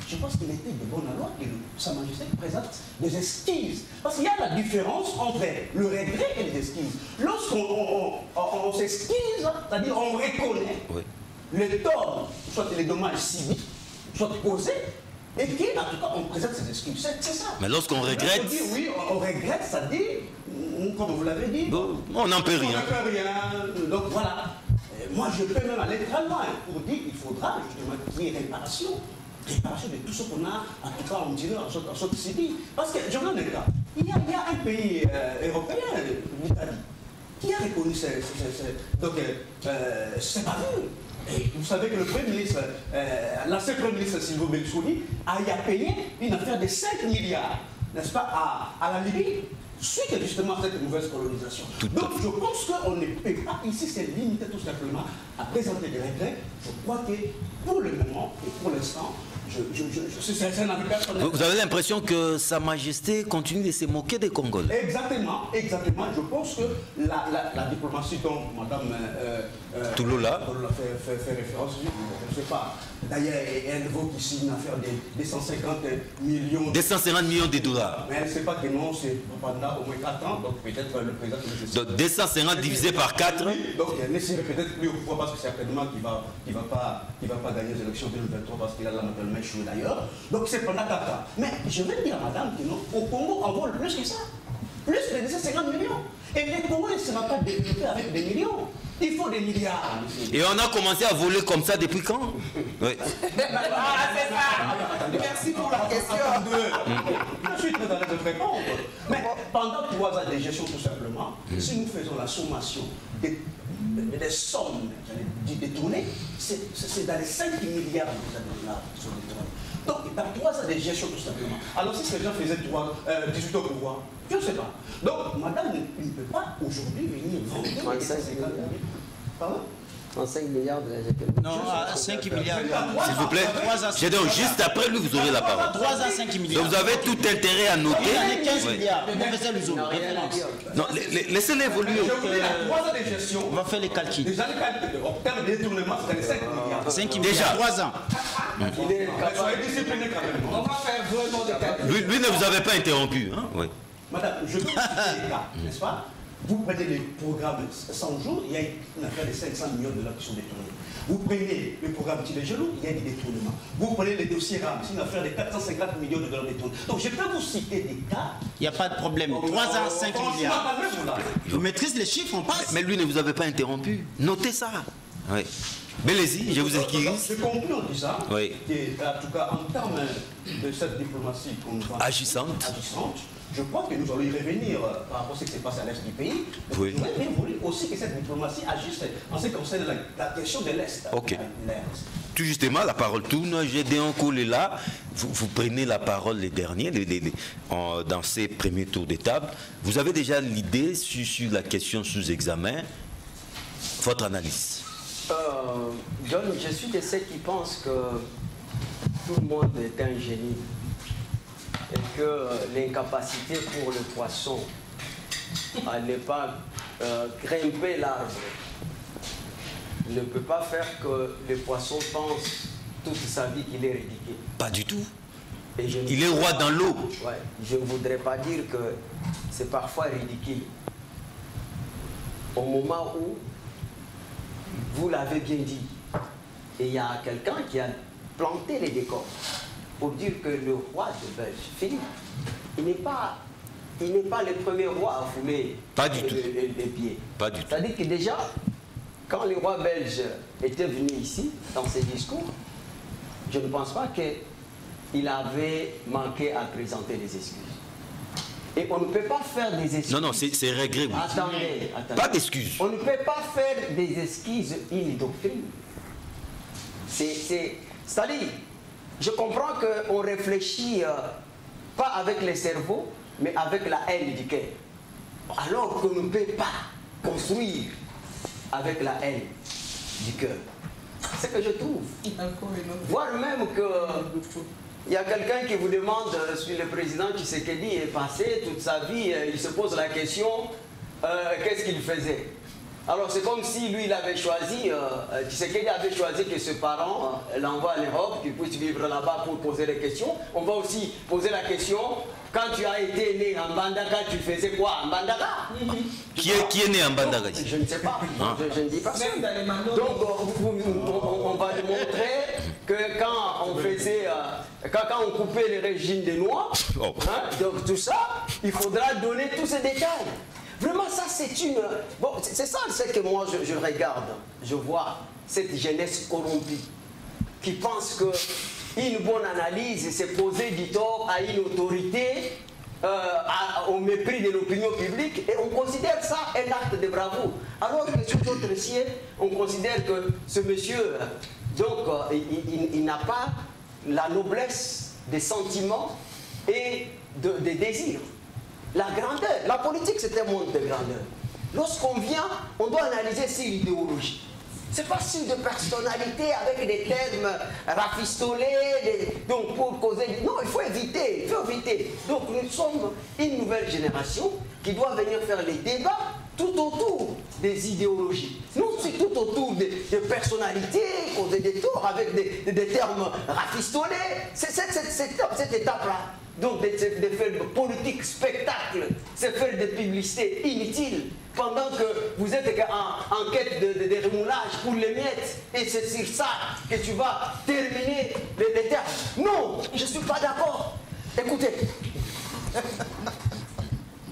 Je pense qu'il était de bonne loi que Sa Majesté présente des excuses. Parce qu'il y a la différence entre le regret et les excuses. Lorsqu'on s'excuse, c'est-à-dire on reconnaît les torts, soit les dommages civiques, soit causés, et qu'en tout cas on présente ses excuses. C'est ça. Mais lorsqu'on regrette... On dit, oui, on regrette, ça dit, comme vous l'avez dit, on n'en peut rien. On n'en peut rien. Donc voilà. Moi, je peux même aller très loin pour dire qu'il faudra justement qu'il y ait réparation de tout ce qu'on a, en tout cas, on dirait, en sorte civile. Parce que, je vous donne un cas. Il y a un pays européen, l'Italie, qui a reconnu ces bavures. Et vous savez que le Premier ministre, l'ancien Premier ministre Silvio Berlusconi, a payé une affaire de 5 milliards, n'est-ce pas, à la Libye, suite justement à cette mauvaise colonisation. Donc je pense qu'on ne peut pas ici se limiter tout simplement à présenter des regrets. Je crois que pour le moment et pour l'instant, c'est un avis personnel. Vous avez l'impression que Sa Majesté continue de se moquer des Congolais? Exactement, exactement. Je pense que la diplomatie dont Mme Touloula fait référence, je ne sais pas. D'ailleurs, elle évoque ici une affaire de 250 millions. 250 millions de dollars. Mais elle ne sait pas que non, c'est pendant au moins 4 ans, donc peut-être le président... Donc 250 divisé par 4. Oui, donc elle ne sait peut-être plus pourquoi, parce que certainement qu'il ne va pas gagner les élections 2023 parce qu'il a la main chouée d'ailleurs. Donc c'est pendant 4 ans. Mais je vais dire à madame que non, au Congo, on vole plus que ça. Plus de 250 millions. Et le Congo ne sera pas développé avec des millions. Il faut des milliards. Et on a commencé à voler comme ça depuis quand? Oui. Ah, c'est ça. Merci pour la question. Je suis très à l'aise de répondre. Mais pendant 3 ans de gestion, tout simplement, si nous faisons la sommation des sommes détournées, c'est dans les 5 milliards qui sont détournés. Donc, dans 3 ans de gestion, tout simplement. Alors, si ces gens faisaient 18 ans pour voir, je ne sais pas. Donc, madame ne peut pas aujourd'hui venir vendre 35 milliards. Pardon? 35 milliards de la GPL. Non, à 5 milliards. S'il vous plaît, j'ai donc juste après lui, vous aurez la parole. 3 à 5 milliards. Donc vous avez tout intérêt à noter. Il y a 15 milliards. Professeur Luzo, référence. Non, laissez-les évoluer. Je vous dis, la 3 ans de gestion, On va faire les calculs. déjà les calculs, en termes de détournement, c'est dans les 5 milliards. 5 Déjà. milliards, 3 ans. Il est Soyez disciplinés quand même. On va faire vraiment des calculs. Lui ne vous avait pas interrompu. Hein? Oui. Madame, je peux vous citer les cas, n'est-ce pas? Vous prenez les programmes 100 jours, il y a une affaire de 500 millions de dollars qui sont détournés. Vous prenez le programme Tilégelou, il y a des détournements. Vous prenez les dossiers RAM, c'est une affaire de 450 millions de dollars détournés. Donc je peux vous citer des cas. Il n'y a pas de problème. 3 ans, 5 milliards. Je maîtrise les chiffres, on passe. Mais lui ne vous avait pas interrompu. Notez ça. Oui. Bellez-y, je vous excuse. J'ai compris en disant Oui. que, en tout cas, en termes de cette diplomatie qu'on va Agissante. je crois que nous allons y revenir par rapport à ce qui s'est passé à l'est du pays. Oui. J'aurais bien voulu aussi que cette diplomatie agisse en ce qui concerne la question de l'Est. Ok. Tout justement, la parole tourne. J'ai d'un coup là. Vous prenez la parole les derniers, dans ces premiers tours de table. Vous avez déjà l'idée sur la question sous examen. Votre analyse. John, je suis de ceux qui pensent que tout le monde est un génie et que l'incapacité pour le poisson à ne pas grimper l'arbre ne peut pas faire que le poisson pense toute sa vie qu'il est ridicule. Pas du tout. Et Il est roi dans l'eau. Ouais, je ne voudrais pas dire que c'est parfois ridicule. Au moment où, vous l'avez bien dit, et il y a quelqu'un qui a planté les décors pour dire que le roi de Belge, Philippe, il n'est pas le premier roi à fouler les pieds. Pas du tout. C'est-à-dire que déjà, quand le roi belge était venu ici, dans ses discours, je ne pense pas qu'il avait manqué à présenter des excuses. Et on ne peut pas faire des excuses. Non, c'est regret. Oui. Attendez. Pas d'excuses. On ne peut pas faire des excuses une doctrine. C'est-à-dire, je comprends qu'on réfléchit pas avec le cerveau, mais avec la haine du cœur. Alors qu'on ne peut pas construire avec la haine du cœur. C'est ce que je trouve. Voire même que il y a quelqu'un qui vous demande si le président Tshisekedi est passé toute sa vie, il se pose la question qu'est-ce qu'il faisait. Alors c'est comme si lui il avait choisi, Tshisekedi avait choisi que ses parents l'envoient en Europe, qu'il puisse vivre là-bas pour poser des questions. On va aussi poser la question, quand tu as été né en Mbandaka, tu faisais quoi en Mbandaka? Qui est né en Mbandaka? Je ne sais pas, je ne dis pas ça. Donc on va démontrer que quand on faisait, quand on coupait les régimes des Noirs, donc tout ça, il faudra donner tous ces détails. Vraiment, ça, c'est une... Bon, c'est ça, c'est que moi, je regarde, je vois cette jeunesse corrompue qui pense qu'une bonne analyse, c'est poser du tort à une autorité au mépris de l'opinion publique, et on considère ça un acte de bravoure. Alors que sur d'autres cieux, on considère que ce monsieur, donc, il n'a pas la noblesse des sentiments et des désirs. La grandeur, la politique c'est un monde de grandeur. Lorsqu'on vient, on doit analyser sur l'idéologie. C'est pas sur de personnalité avec des termes rafistolés, donc pour causer... Non, il faut éviter, Donc nous sommes une nouvelle génération qui doit venir faire les débats tout autour des idéologies. Non, c'est tout autour des personnalités, causer des torts avec des termes rafistolés. C'est cette étape-là. Donc de faire de politique spectacle, c'est faire des publicités inutiles pendant que vous êtes en quête de remoulage pour les miettes, et c'est sur ça que tu vas terminer les termes. Non, je ne suis pas d'accord. Écoutez,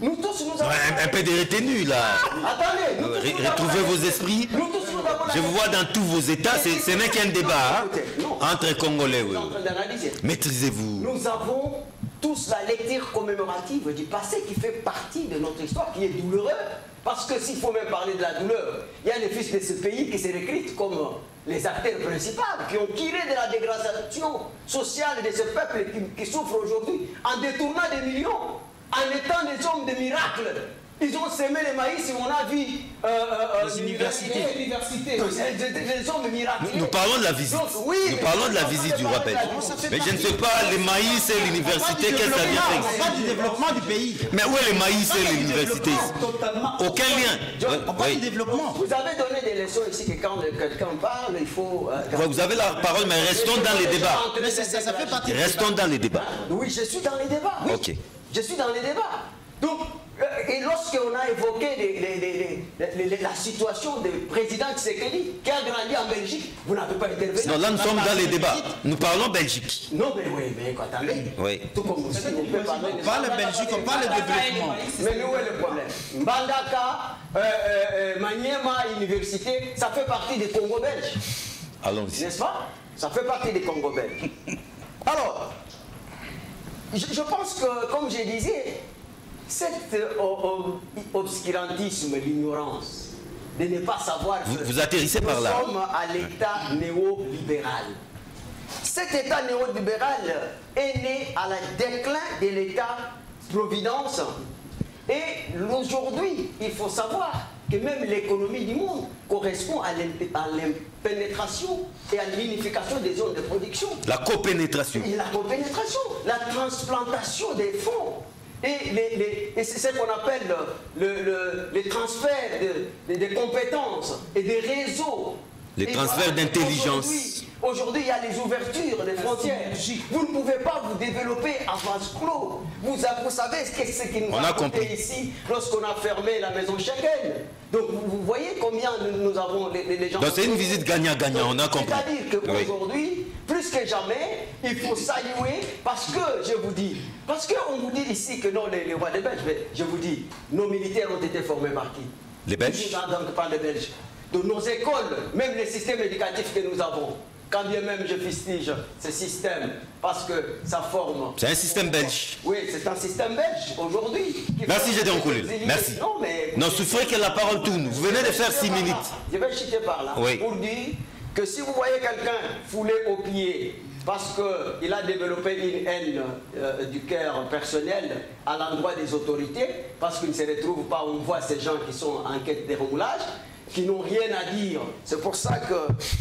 nous tous nous avons... Un peu de retenue là. Attendez, retrouvez vos esprits. Je vous vois dans tous vos états, ce n'est qu'un débat entre Congolais. Oui. Maîtrisez-vous. Nous avons tous la lecture commémorative du passé qui fait partie de notre histoire, qui est douloureuse, parce que s'il faut même parler de la douleur, il y a les fils de ce pays qui se recrutent comme les acteurs principaux, qui ont tiré de la dégradation sociale de ce peuple qui souffre aujourd'hui, en détournant des millions, en étant des hommes de miracles. Ils ont semé les maïs et on a vu les universités. Les hommes miracles. Nous parlons de la visite. Donc, oui, nous parlons de la visite du rappel. Mais je ne sais pas, les maïs et l'université, qu'est-ce que ça vient faire? On parle du développement du pays. Mais où est les maïs et l'université? Aucun lien. On parle du développement. Vous avez donné des leçons ici que quand quelqu'un parle, il faut... Vous avez la parole, mais restons dans les débats. Mais ça fait partie. Restons dans les débats. Oui, je suis dans les débats. Oui. Ok. Je suis dans les débats. Donc, et lorsqu'on a évoqué la situation du président Tshisekedi qui a grandi en Belgique, vous n'avez pas intervenu. Non, là nous sommes dans les débats. Nous parlons Belgique. Non, mais oui, mais attendez. Oui. Tout comme aussi, on peut parler On parle de Belgique, on parle de développement. Mais où est le problème? Mbandaka, Maniema, Université, ça fait partie des Congo belges. Allons-y. N'est-ce pas? Ça fait partie des Congo belges. Alors, je pense que, comme je disais, cet obscurantisme, l'ignorance, de ne pas savoir que vous atterrissez par là. Nous sommes à l'état néolibéral. Cet état néolibéral est né à la déclin de l'état-providence. Et aujourd'hui, il faut savoir que même l'économie du monde correspond à l'impénétration et à l'unification des zones de production. La copénétration. Et la copénétration, la transplantation des fonds. Et c'est ce qu'on appelle les transferts de compétences et des réseaux. Les transferts d'intelligence. Aujourd'hui, il y a les ouvertures des frontières. Vous ne pouvez pas vous développer à vase clos. Vous savez ce qui nous a coûté ici lorsqu'on a fermé la maison Schengen. Donc vous voyez combien nous avons les gens... Donc c'est une visite gagnant-gagnant, on a compris. C'est-à-dire qu'aujourd'hui, plus que jamais, il faut saluer parce que, je vous dis, parce qu'on vous dit ici que non, les rois des Belges, mais je vous dis, nos militaires ont été formés par qui? Les Belges? Donc par les Belges. De nos écoles, même les systèmes éducatifs que nous avons. quand bien même je fustige ce système, parce que ça forme... C'est un système belge. Oui, c'est un système belge aujourd'hui. Merci, Gédéon Koulil. Merci. Non, mais... Non, souffrez que la parole tourne. Vous venez de faire 6 minutes. Je vais chuter par là pour dire que si vous voyez quelqu'un foulé aux pieds parce qu'il a développé une haine du cœur personnel à l'endroit des autorités, parce qu'il ne se retrouve pas, on voit ces gens qui sont en quête de remoulage, qui n'ont rien à dire. C'est pour ça que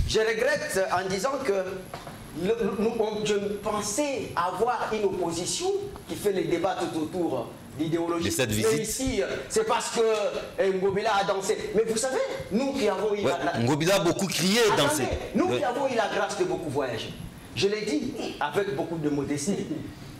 je regrette en disant que je pensais avoir une opposition qui fait les débats tout autour d'idéologie. De cette visite. Mais ici, c'est parce que Ngobila a dansé. Mais vous savez, nous qui avons eu Ngobila a beaucoup crié et dansé. Nous qui avons eu la grâce de beaucoup voyager. Je l'ai dit avec beaucoup de modestie.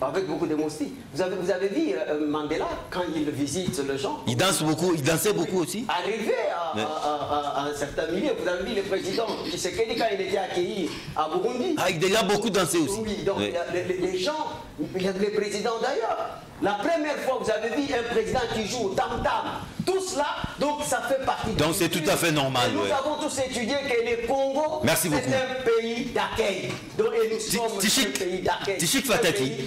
Avec beaucoup de modestie. Vous avez vu Mandela, quand il visite le gens. Il danse beaucoup, il dansait beaucoup aussi. Arrivé à un certain milieu, vous avez vu le président Tshisekedi quand il était accueilli à Burundi. Ah, il a beaucoup dansé aussi. Oui, donc les gens, les présidents d'ailleurs. La première fois vous avez vu un président qui joue au tam-tam, tout cela, donc ça fait partie. Donc c'est tout à fait normal. Et nous avons tous étudié que le Congo, c'est un pays d'accueil. Donc et nous sommes un pays d'accueil. Tichik Fataki,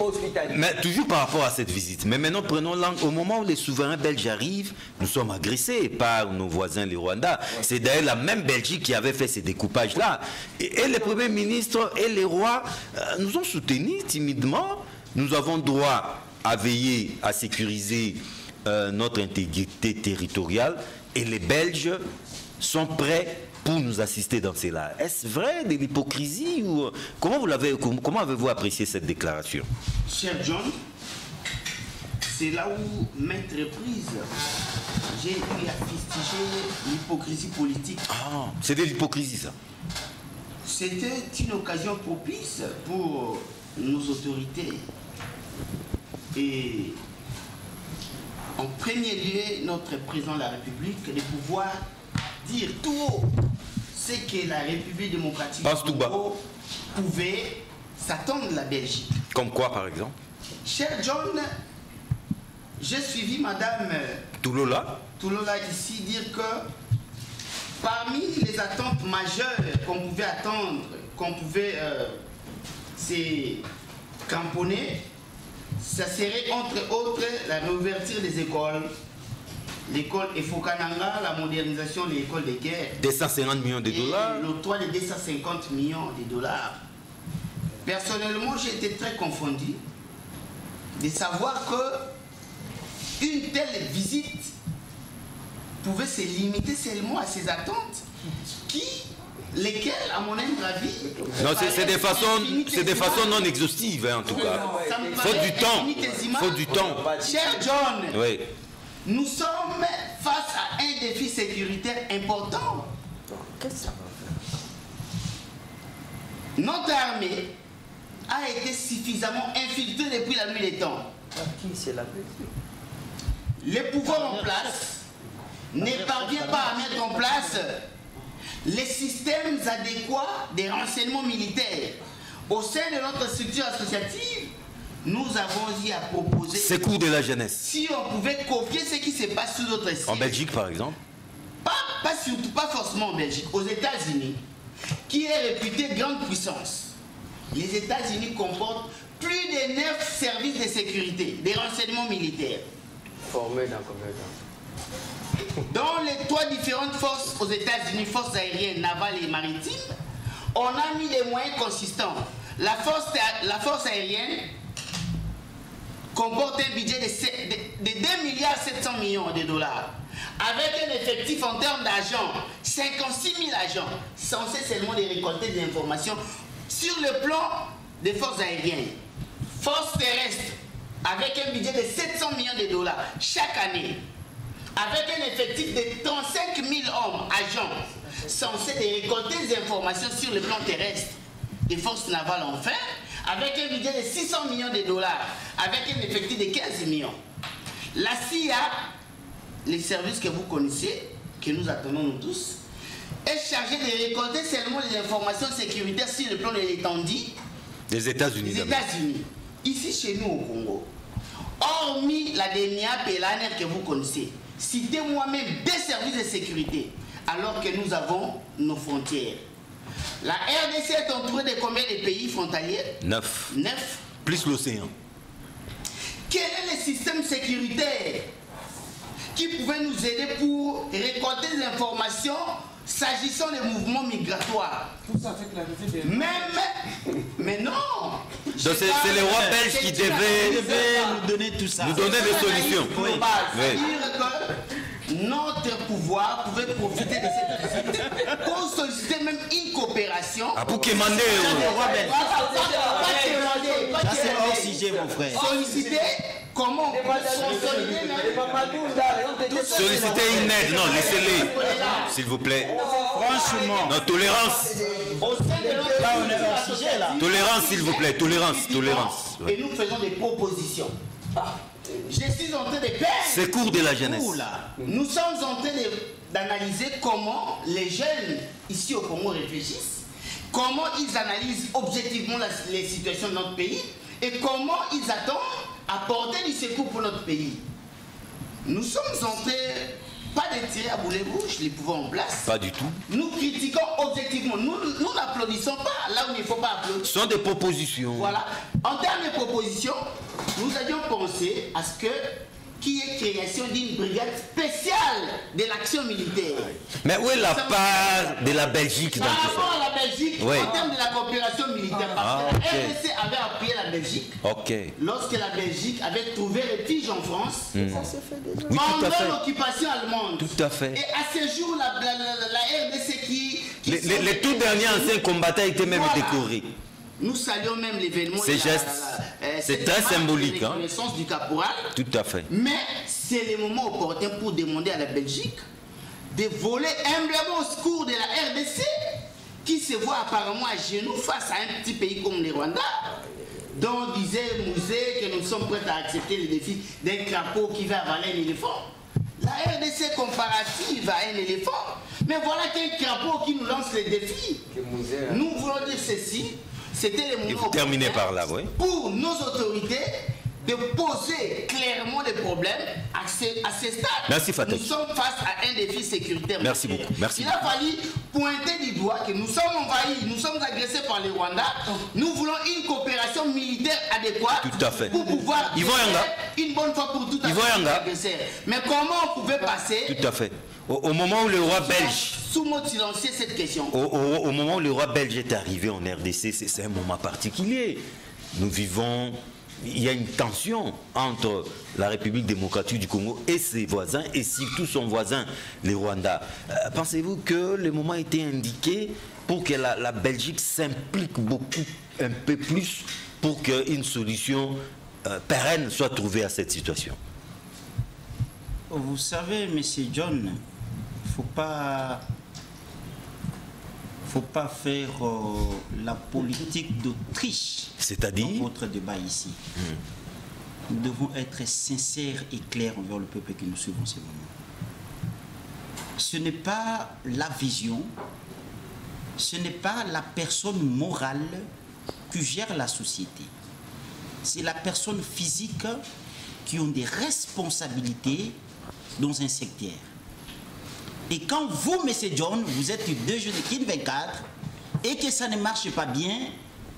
mais toujours par rapport à cette visite. Mais maintenant prenons l'angle, au moment où les souverains belges arrivent, nous sommes agressés par nos voisins les Rwandais. C'est d'ailleurs la même Belgique qui avait fait ces découpages-là. Et les premiers ministres et les rois nous ont soutenus timidement. Nous avons droit à veiller à sécuriser notre intégrité territoriale et les Belges sont prêts pour nous assister dans cela. Est-ce vrai de l'hypocrisie ou comment avez-vous apprécié cette déclaration? Cher John, c'est là où, maintes reprises, j'ai eu à fustiger l'hypocrisie politique. Ah, c'est de l'hypocrisie ça. C'était une occasion propice pour nos autorités. Et en premier lieu, notre président de la République de pouvoir dire tout haut ce que la République démocratique du Congo pouvait s'attendre de la Belgique. Comme quoi par exemple? Cher John, j'ai suivi Madame Toulola ici dire que parmi les attentes majeures qu'on pouvait attendre, qu'on pouvait se cramponner, ça serait entre autres la réouverture des écoles, l'école Efokananga, la modernisation de l'école de guerre. 250 millions de dollars. L'octroi de 250 millions de dollars. Personnellement, j'ai été très confondu de savoir que une telle visite pouvait se limiter seulement à ces attentes lesquelles, à mon humble avis... Non, c'est des façons non exhaustives, hein, en tout cas. Faut du temps. Faut du temps. Cher John, oui. Nous sommes face à un défi sécuritaire important. Qu'est-ce que ça va faire? Notre armée a été suffisamment infiltrée depuis la nuit des temps. Qui c'est la Le pouvoir en place ne parvient pas à mettre en place les systèmes adéquats des renseignements militaires. Au sein de notre structure associative, nous avons eu à proposer... Secours de la jeunesse. Si on pouvait copier ce qui se passe sous d'autres sites. En Belgique, par exemple? Pas forcément en Belgique. Aux États-Unis, qui est réputé grande puissance. Les États-Unis comportent plus de 9 services de sécurité, des renseignements militaires. Formés dans combien de temps? Dans les 3 différentes forces aux États-Unis, forces aériennes, navales et maritimes, on a mis des moyens consistants. La force aérienne comporte un budget de 2,7 milliards de dollars, avec un effectif en termes d'agents, 56 000 agents, censés seulement de récolter des informations sur le plan des forces aériennes. Force terrestre, avec un budget de 700 millions de dollars chaque année, avec un effectif de 35 000 hommes, agents, censés de récolter des informations sur le plan terrestre. Des forces navales enfin, avec un budget de 600 millions de dollars, avec un effectif de 15 millions. La CIA, les services que vous connaissez, que nous attendons nous tous, est chargée de récolter seulement les informations sécuritaires sur le plan de l'étendue des États-Unis. Ici chez nous au Congo, hormis la dernière PLANR que vous connaissez, citez moi-même des services de sécurité, alors que nous avons nos frontières. La RDC est entourée de combien de pays frontaliers? 9. 9. Plus l'océan. Quel est le système sécuritaire qui pouvait nous aider pour récolter des informations s'agissant des mouvements migratoires? Tout ça avec l'arrivée des... Mais non! Donc c'est les rois belges qui devaient nous donner tout ça. nous donner des solutions. Oui. Oui. C'est-à-dire que notre pouvoir pouvait profiter de cette visite pour solliciter même une coopération. Ah, pour quémander. Ça, c'est hors sujet, mon frère. Solliciter comment on peut consolider Solliciter une aide. Non, laissez-les. S'il vous plaît. Franchement. Non, tolérance. Là, on est hors sujet, là. Tolérance, s'il vous plaît. Tolérance. Tolérance. Et nous faisons des propositions. Je suis en train de faire. C'est cours de la jeunesse. Nous sommes en train d'analyser comment les jeunes ici au Congo réfléchissent, comment ils analysent objectivement les situations de notre pays et comment ils attendent apporter du secours pour notre pays. Nous sommes en train, pas de tirer à boulet rouge les pouvoirs en place. Pas du tout. Nous critiquons objectivement. Nous n'applaudissons pas là où il ne faut pas applaudir. Ce sont des propositions. Voilà. En termes de propositions, nous avions pensé à ce qu'il y ait création d'une brigade spéciale de l'action militaire. Mais où est la part de la Belgique dans Par tout rapport ça? à la Belgique, Oui. en termes de la coopération militaire, parce que la RDC avait appuyé la Belgique Ok. lorsque la Belgique avait trouvé refuge en France Oui, tout à pendant fait. l'occupation allemande. Tout à fait. Et à ce jour, la RDC qui Les tout derniers anciens combattants étaient même Voilà. décorés. Nous saluons même l'événement. Ces gestes, c'est très symbolique, La hein. reconnaissance du caporal. Tout à fait. Mais c'est le moment opportun pour demander à la Belgique de voler humblement au secours de la RDC qui se voit apparemment à genoux face à un petit pays comme le Rwanda, dont disait Mouzé que nous sommes prêts à accepter le défi d'un crapaud qui va avaler un éléphant. La RDC comparative à un éléphant, mais voilà qu'un crapaud qui nous lance les défis. Nous voulons dire ceci, c'était le moment Et vous terminez par là, oui. pour nos autorités de poser clairement des problèmes à ce stade. Merci, Fataki. Nous sommes face à un défi sécuritaire. Merci beaucoup. Merci Il a fallu pointer du doigt que nous sommes envahis, nous sommes agressés par les Rwandais. Nous voulons une coopération militaire adéquate Tout à fait. pour pouvoir Yvon Yanga. une bonne fois pour toutes Yvon Yanga. agresseurs. Mais comment on pouvait passer Tout à fait. Au moment où le roi belge, sous mot silencieux cette question? au moment où le roi belge est arrivé en RDC, c'est un moment particulier. Nous vivons, il y a une tension entre la République démocratique du Congo et ses voisins, et surtout son voisin, le Rwanda. Pensez-vous que le moment était indiqué pour que la Belgique s'implique beaucoup, un peu plus, pour qu'une solution pérenne soit trouvée à cette situation? Vous savez, monsieur John, faut pas faire la politique d'Autriche C'est-à-dire dans votre débat ici. Nous devons être sincères et clairs envers le peuple que nous suivons en ce moment. Ce n'est pas la vision, ce n'est pas la personne morale qui gère la société. C'est la personne physique qui ont des responsabilités dans un secteur. Et quand vous, M. John, vous êtes deux jeunes de Kin 24 et que ça ne marche pas bien,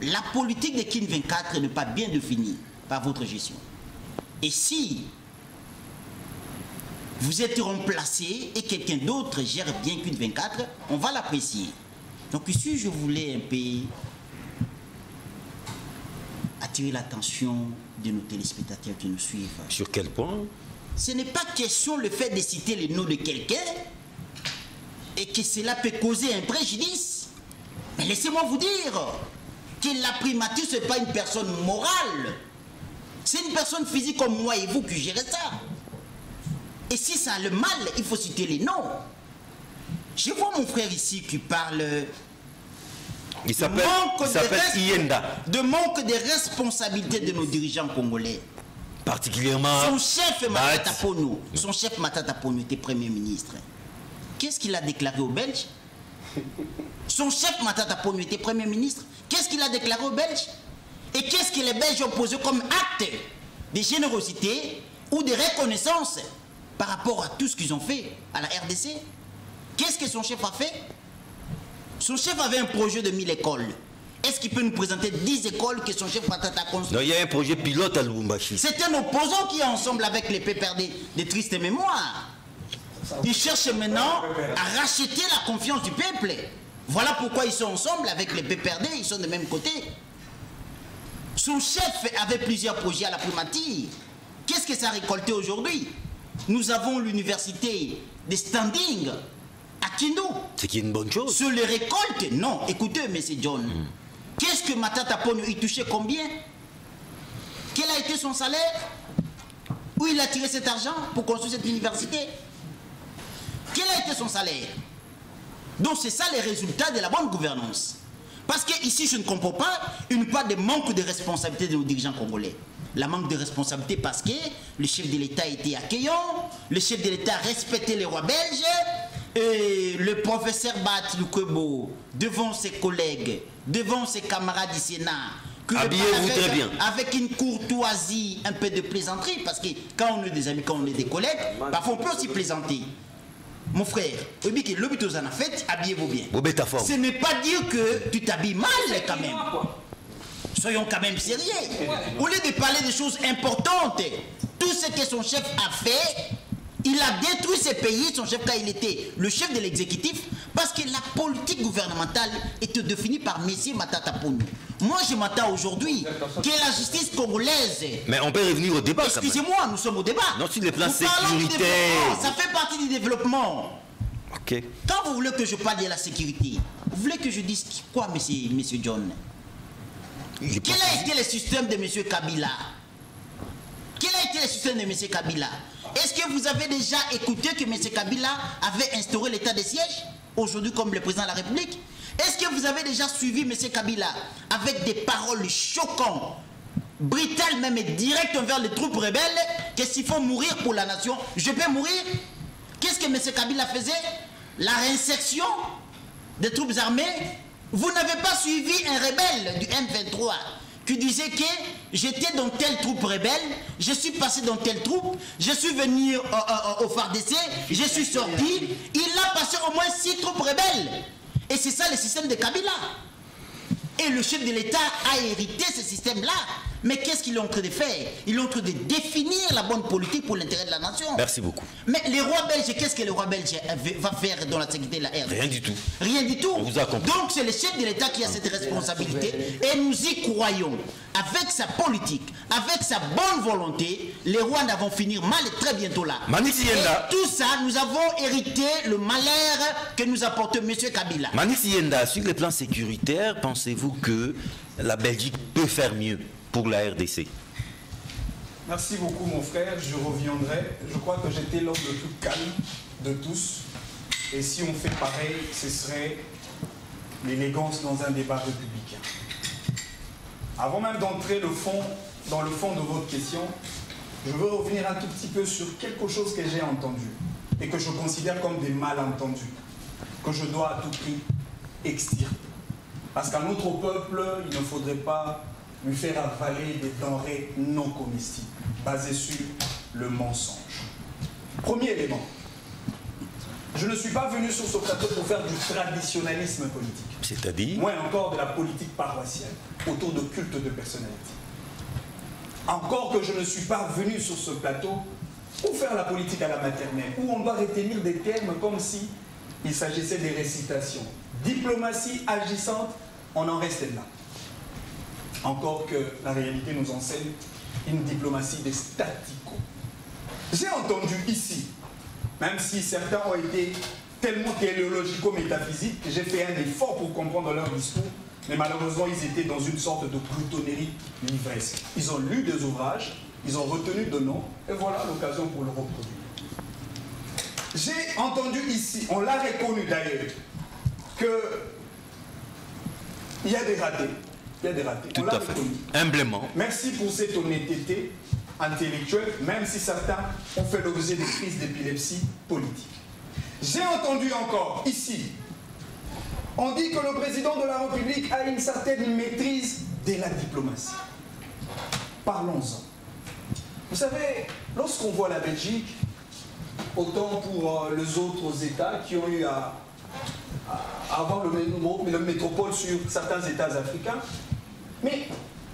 la politique de Kin 24 n'est pas bien définie par votre gestion. Et si vous êtes remplacé et quelqu'un d'autre gère bien Kin 24, on va l'apprécier. Donc ici, je voulais un peu attirer l'attention de nos téléspectateurs qui nous suivent. Sur quel point? Ce n'est pas question le fait de citer le nom de quelqu'un et que cela peut causer un préjudice. Mais laissez-moi vous dire que la primature, ce n'est pas une personne morale. C'est une personne physique comme moi et vous qui gérez ça. Et si ça a le mal, il faut citer les noms. Je vois mon frère ici qui parle... Il s'appelle Ienda. De manque de responsabilité de nos dirigeants congolais. Particulièrement... Son chef Matata Ponyo, son chef Matata Ponyo était Premier ministre. Qu'est-ce qu'il a déclaré aux Belges? Son chef Matata Ponyo était Premier ministre. Qu'est-ce qu'il a déclaré aux Belges? Et qu'est-ce que les Belges ont posé comme acte de générosité ou de reconnaissance par rapport à tout ce qu'ils ont fait à la RDC? Qu'est-ce que son chef a fait? Son chef avait un projet de 1000 écoles. Est-ce qu'il peut nous présenter 10 écoles que son chef Matata a construit? Non, il y a un projet pilote à Lubumbashi. C'est un opposant qui est ensemble avec les PPRD des tristes mémoires. Ils cherchent maintenant à racheter la confiance du peuple. Voilà pourquoi ils sont ensemble avec les PPRD, ils sont de même côté. Son chef avait plusieurs projets à la primature. Qu'est-ce que ça a récolté aujourd'hui? Nous avons l'université des standings à Kindu. C'est qui est une bonne chose. Sur les récoltes, non. Écoutez, M. John, qu'est-ce que Matata Ponyo, il touchait combien? Quel a été son salaire? Où il a tiré cet argent pour construire cette université? Quel a été son salaire? Donc c'est ça les résultats de la bonne gouvernance. Parce qu'ici, je ne comprends pas une part de manque de responsabilité de nos dirigeants congolais. La manque de responsabilité parce que le chef de l'État était accueillant, le chef de l'État respectait les rois belges, et le professeur Bat Lukwebo, devant ses collègues, devant ses camarades du Sénat, habillez-vous très bien. Avec une courtoisie, un peu de plaisanterie, parce que quand on est des amis, quand on est des collègues, parfois on peut aussi plaisanter. Mon frère, habillez-vous bien. Ce n'est pas dire que tu t'habilles mal quand même. Soyons quand même sérieux. Au lieu de parler de choses importantes, tout ce que son chef a fait, il a détruit ce pays, son chef, quand il était le chef de l'exécutif, parce que la politique gouvernementale était définie par M. Matata Ponyo. Moi, je m'attends aujourd'hui que la justice congolaise... Mais on peut revenir au débat. Excusez-moi, nous sommes au débat. Non, sur les plans sécuritaires. Ça fait partie du développement. Ok. Quand vous voulez que je parle de la sécurité, vous voulez que je dise quoi, monsieur John? Quel a été le système de M. Kabila? Quel a été le système de M. Kabila? Est-ce que vous avez déjà écouté que M. Kabila avait instauré l'état de siège, aujourd'hui comme le président de la République? Est-ce que vous avez déjà suivi M. Kabila avec des paroles choquantes, brutales même et directes envers les troupes rebelles, que s'il faut mourir pour la nation, je peux mourir? Qu'est-ce que M. Kabila faisait? La réinsertion des troupes armées. Vous n'avez pas suivi un rebelle du M23 qui disait que j'étais dans telle troupe rebelle, je suis passé dans telle troupe, je suis venu au FARDC, je suis sorti, il a passé au moins 6 troupes rebelles. Et c'est ça le système de Kabila. Et le chef de l'État a hérité ce système-là. Mais qu'est-ce qu'il est en train de faire? Il est en train de définir la bonne politique pour l'intérêt de la nation. Merci beaucoup. Mais les rois belges, qu'est-ce que le roi belge va faire dans la sécurité de la RDC? Rien du tout. Rien du tout. On vous a compris. Donc c'est le chef de l'État qui a cette responsabilité. Et nous y croyons. Avec sa politique, avec sa bonne volonté, les Rwandais vont finir mal et très bientôt là. Et tout ça, nous avons hérité le malheur que nous apporte M. Kabila. Manix Yenda, sur le plan sécuritaire, pensez-vous que la Belgique peut faire mieux pour la RDC? Merci beaucoup mon frère, je reviendrai. Je crois que j'étais l'homme le plus calme de tous. Et si on fait pareil, ce serait l'élégance dans un débat républicain. Avant même d'entrer dans le fond de votre question, je veux revenir un tout petit peu sur quelque chose que j'ai entendu et que je considère comme des malentendus, que je dois à tout prix extirper. Parce qu'à notre peuple, il ne faudrait pas lui faire avaler des denrées non comestibles, basées sur le mensonge. Premier élément, je ne suis pas venu sur ce plateau pour faire du traditionnalisme politique. C'est-à-dire? Moins encore de la politique paroissiale, autour de cultes de personnalité. Encore que je ne suis pas venu sur ce plateau pour faire la politique à la maternelle, où on doit retenir des termes comme si il s'agissait des récitations. Diplomatie agissante, on en reste là. Encore que la réalité nous enseigne une diplomatie des staticos. J'ai entendu ici, même si certains ont été tellement téléologico-métaphysiques que j'ai fait un effort pour comprendre leur discours, mais malheureusement ils étaient dans une sorte de gloutonnerie livresque. Ils ont lu des ouvrages, ils ont retenu de noms, et voilà l'occasion pour le reproduire. J'ai entendu ici, on l'a reconnu d'ailleurs, qu'il y a des ratés. Il y a des ratés. Tout à fait. Humblement. Merci pour cette honnêteté intellectuelle, même si certains ont fait l'objet de crises d'épilepsie politique. J'ai entendu encore ici, on dit que le président de la République a une certaine maîtrise de la diplomatie. Parlons-en. Vous savez, lorsqu'on voit la Belgique, autant pour les autres États qui ont eu à à avoir le métropole sur certains États africains. Mais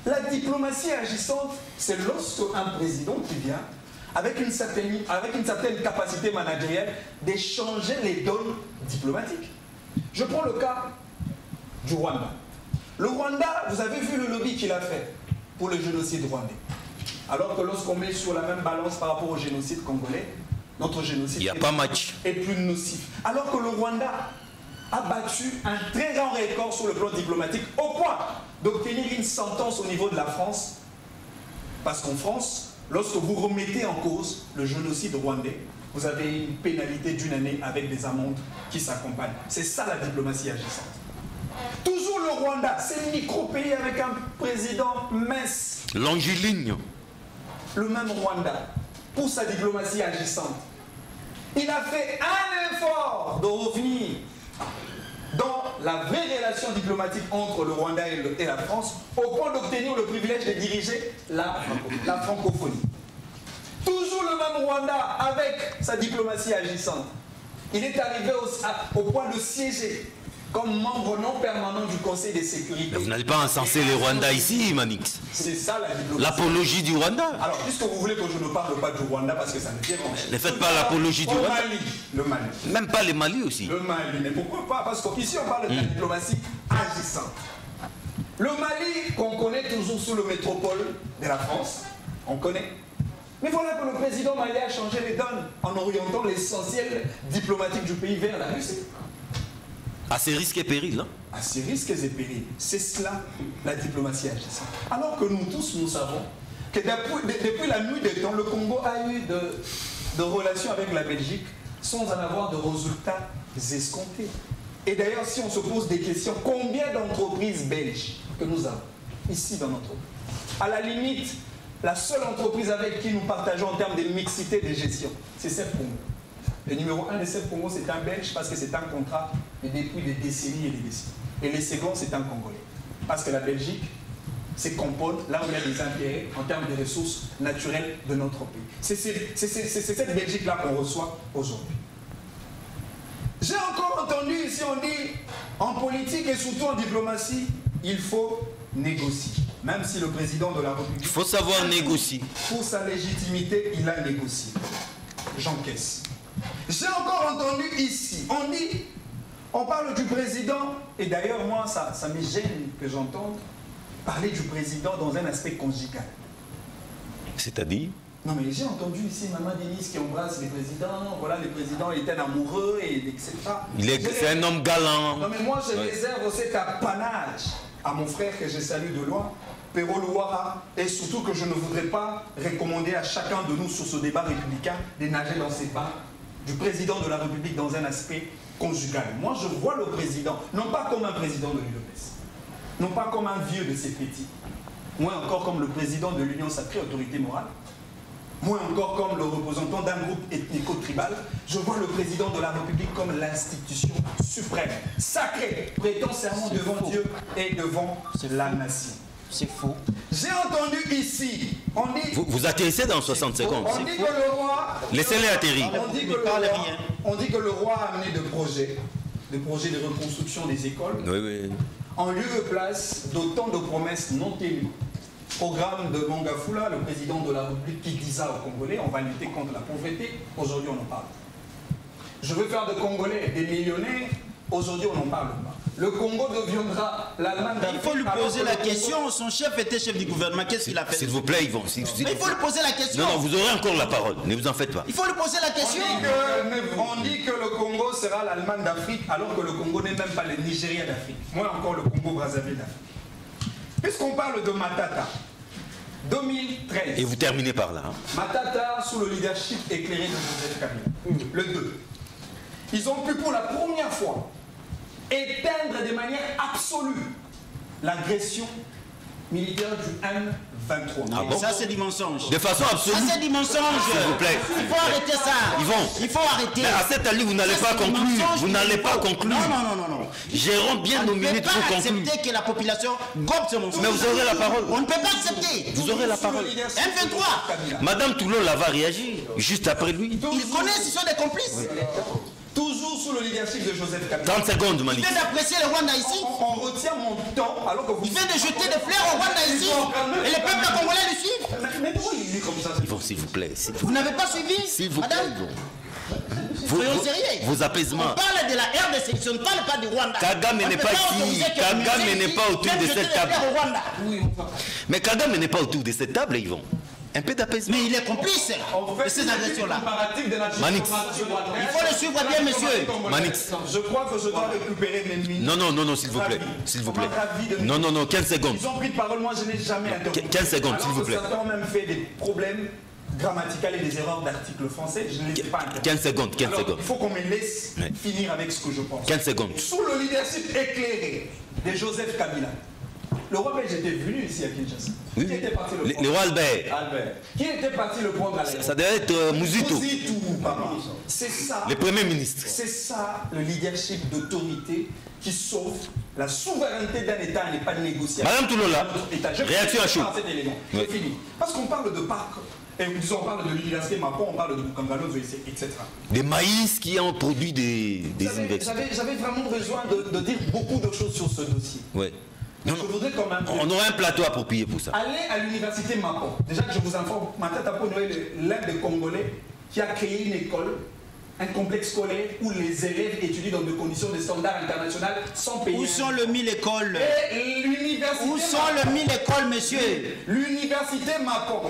la diplomatie agissante, c'est lorsqu'un président qui vient avec une certaine capacité managériale d'échanger les donnes diplomatiques. Je prends le cas du Rwanda. Le Rwanda, vous avez vu le lobby qu'il a fait pour le génocide rwandais. Alors que lorsqu'on met sur la même balance par rapport au génocide congolais, notre génocide est plus nocif. Alors que le Rwanda a battu un très grand record sur le plan diplomatique au point d'obtenir une sentence au niveau de la France. Parce qu'en France, lorsque vous remettez en cause le génocide rwandais, vous avez une pénalité d'1 année avec des amendes qui s'accompagnent. C'est ça la diplomatie agissante. Toujours le Rwanda, c'est un micro-pays avec un président mince. Longiligne. Le même Rwanda, pour sa diplomatie agissante, il a fait un effort de revenir dans la vraie relation diplomatique entre le Rwanda et la France, au point d'obtenir le privilège de diriger la francophonie. Toujours le même Rwanda avec sa diplomatie agissante. Il est arrivé au point de siéger comme membre non permanent du Conseil de sécurité. Mais vous n'allez pas encenser les Rwandais ici, Manix. C'est ça la diplomatie. L'apologie du Rwanda. Alors, puisque vous voulez que je ne parle pas du Rwanda parce que ça me dérange. Ne faites pas l'apologie du Rwanda. Le Mali. Même pas les Mali aussi. Le Mali. Mais pourquoi pas? Parce qu'ici, on parle de la diplomatie agissante. Le Mali, qu'on connaît toujours sous le métropole de la France, on connaît. Mais voilà que le président malien a changé les donnes en orientant l'essentiel diplomatique du pays vers la Russie. À ses risques et périls. Hein? À ses risques et périls. C'est cela, la diplomatie agissante. Alors que nous tous, nous savons que depuis la nuit des temps, le Congo a eu de relations avec la Belgique sans en avoir de résultats escomptés. Et d'ailleurs, si on se pose des questions, combien d'entreprises belges que nous avons ici dans notre pays? À la limite, la seule entreprise avec qui nous partageons en termes de mixité de gestion, c'est Cep Congo. Le numéro 1 de Cep Congo, c'est un Belge parce que c'est un contrat depuis des décennies et des décennies. Et le second, c'est un Congolais. Parce que la Belgique se compose là où il y a des intérêts en termes de ressources naturelles de notre pays. C'est cette Belgique-là qu'on reçoit aujourd'hui. J'ai encore entendu ici, on dit, en politique et surtout en diplomatie, il faut négocier. Même si le président de la République... Il faut savoir négocier. Pour sa légitimité, il a négocié. J'encaisse. J'ai encore entendu ici, on parle du président, et d'ailleurs moi ça me gêne que j'entende parler du président dans un aspect conjugal. C'est-à-dire? Non mais j'ai entendu ici Maman Denise qui embrasse les présidents, voilà les présidents étaient amoureux, et etc. C'est un homme galant. Non mais moi je réserve cet apanage à mon frère que je salue de loin, Pero Louara, et surtout que je ne voudrais pas recommander à chacun de nous sur ce débat républicain de nager dans ses pas du président de la République dans un aspect conjugal. Moi, je vois le président, non pas comme un président de l'UDPS, non pas comme un vieux de ses petits, moins encore comme le président de l'Union Sacrée Autorité Morale, moins encore comme le représentant d'un groupe ethnico-tribal. Je vois le président de la République comme l'institution suprême, sacrée, prêtant serment devant Dieu et devant la nation. C'est faux. J'ai entendu ici, on dit... Vous atterrissez dans 60 secondes. On dit que le roi... Laissez-les atterrir. On dit que le roi a amené des projets de reconstruction des écoles, oui. en lieu et place d'autant de promesses non tenues. Programme de Mangafula, le président de la République, qui disait aux Congolais, on va lutter contre la pauvreté. Aujourd'hui, on en parle. Je veux faire de Congolais des millionnaires. Aujourd'hui, on n'en parle pas. Le Congo deviendra l'Allemagne d'Afrique. Il faut lui poser la question. Son chef était chef du gouvernement. Qu'est-ce qu'il a fait? S'il vous plaît, Yvon. Mais il faut lui poser la question. Non, vous aurez encore la parole. Ne vous en faites pas. Il faut lui poser la question. On dit que le Congo sera l'Allemagne d'Afrique, alors que le Congo n'est même pas le Nigeria d'Afrique. Moins encore le Congo-Brazzaville d'Afrique. Puisqu'on parle de Matata, 2013. Et vous terminez par là. Hein. Matata, sous le leadership éclairé de Joseph Kabila. Le 2. Ils ont pu pour la première fois éteindre de manière absolue l'agression militaire du M23. Ah bon? Ça, c'est du mensonge. De façon absolue. Ça, c'est du mensonge. S'il vous plaît. Il faut arrêter ça. Yvon. Il faut arrêter. Mais à cette allure, vous n'allez pas conclure. Vous n'allez pas conclure. Non. Gérons bien nos minutes pour conclure. On ne peut pas accepter que la population gobe ce mensonge. Mais vous aurez la parole. On ne peut pas accepter. Vous aurez la parole. M23. Madame Toulon là va réagir juste après lui. Il connaît, ce sont des complices. toujours sous le leadership de Joseph Kabila. 30 secondes, Il Manix. vient d'apprécier le Rwanda ici. On retient mon temps alors que vous... Il vient de jeter des fleurs au Rwanda ici. Et le peuple congolais le suit. Mais pourquoi il est comme ça? Yvon, s'il vous plaît. Vous n'avez pas suivi, S'il vous plaît, madame? Yvon. Soyons sérieux. Vos apaisements. On parle de la RDC, on ne parle pas du Rwanda. Kagame n'est pas ici. Kagame n'est pas autour de cette table. Mais Kagame n'est pas autour de cette table, Yvon. Un peu d'apaisement. Mais il est complice de ces agressions-là. Manix. Il faut le suivre bien, monsieur. Manix. Je crois que je dois récupérer mes minutes. Non, s'il vous plaît. S'il vous plaît. Non, 15 secondes. Ils ont pris de parole, moi je n'ai jamais interrompu. 15 secondes, s'il vous plaît. Ça a même fait des problèmes grammaticaux et des erreurs d'articles français. Je ne les ai pas interrompus. 15 secondes, 15 Alors, secondes. il faut qu'on me laisse finir avec ce que je pense. 15 secondes. Sous le leadership éclairé de Joseph Kabila, le roi belge était venu ici à Kinshasa. Oui, Qui était parti le le prendre? roi Albert. Albert. Qui était parti le prendre à l'aéroport? Ça devait être Mouzito, Mouzito, papa. C'est ça. le premier ministre. C'est ça le leadership d'autorité qui sauve la souveraineté d'un État n'est pas négociable. Madame Toulola, réaction à chaud. Cet élément. Oui. C'est fini. Parce qu'on parle de parc, et disons, on parle de l'université Mapon, on parle de Bukangalo, etc. Des maïs qui ont produit des universités. J'avais vraiment besoin de dire beaucoup de choses sur ce dossier. Ouais. Non, Je voudrais quand même... on aura un plateau approprié pour ça. Allez à l'université Mapon. Déjà que je vous informe, Matata Noël est l'un des Congolais qui a créé une école, un complexe scolaire où les élèves étudient dans des conditions de standards internationaux sans payer. Où sont le 1000 écoles? Et l'université... Où sont le 1000 écoles, monsieur? L'université Mapon.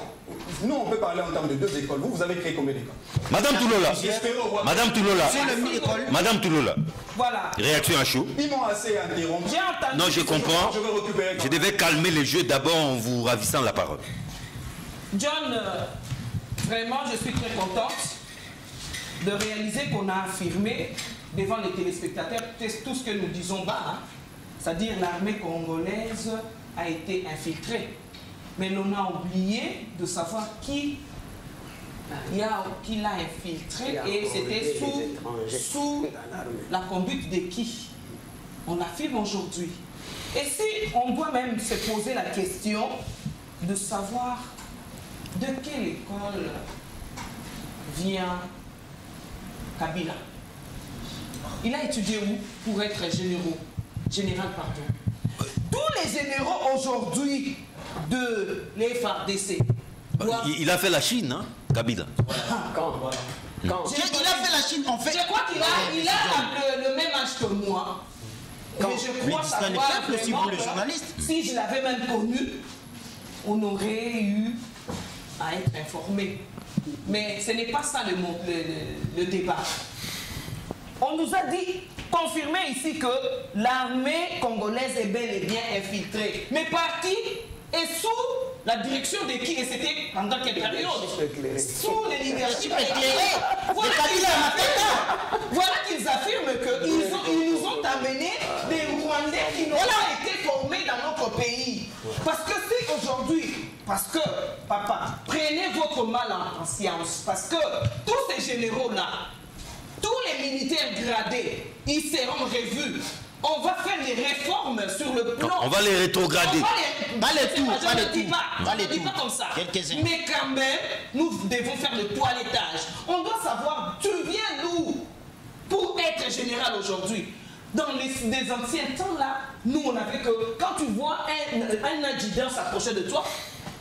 Nous, on peut parler en termes de 2 écoles. Vous avez créé combien d'écoles? Madame Toulola. Madame Toulola. Où sont le 1000 écoles? Madame Toulola. Voilà. Réaction à chaud. Ils m'ont assez interrompu. J'ai entendu. Non, je comprends. Je vais récupérer. Je devais calmer les jeux d'abord en vous ravissant la parole. John, vraiment, je suis très contente de réaliser qu'on a affirmé devant les téléspectateurs tout ce que nous disons bas, hein. C'est-à-dire l'armée congolaise a été infiltrée. Mais l'on a oublié de savoir qui l'a infiltré et c'était sous la conduite de qui. On affirme aujourd'hui. Et si on doit même se poser la question de savoir de quelle école vient Kabila. Il a étudié où pour être général, pardon. Tous les généraux aujourd'hui de l'FARDC. Il a fait la Chine, hein, Kabila. Quand Il a fait la Chine, en fait. Je crois qu'il a le même âge que moi. Mais je crois savoir aussi pour les vraiment journalistes. que si je l'avais même connu, on aurait eu à être informé. Mais ce n'est pas ça le débat. On nous a dit, confirmé ici que l'armée congolaise est bel et bien infiltrée. Mais par qui et sous la direction de qui? Et c'était pendant quelle période? Sous les leadership éclairés. Voilà qu'ils affirment qu'ils nous ont amené des Rwandais qui n'ont pas été formés dans notre pays. Parce que si aujourd'hui, parce que, papa, prenez votre mal en conscience, parce que tous ces généraux-là, tous les militaires gradés, ils seront revus. On va faire des réformes sur le plan. On va les rétrograder. Pas comme ça. Mais quand même, nous devons faire le toilettage. On doit savoir, tu viens d'où pour être général aujourd'hui. Dans les anciens temps là, nous on avait que quand tu vois un adjudant s'approcher de toi,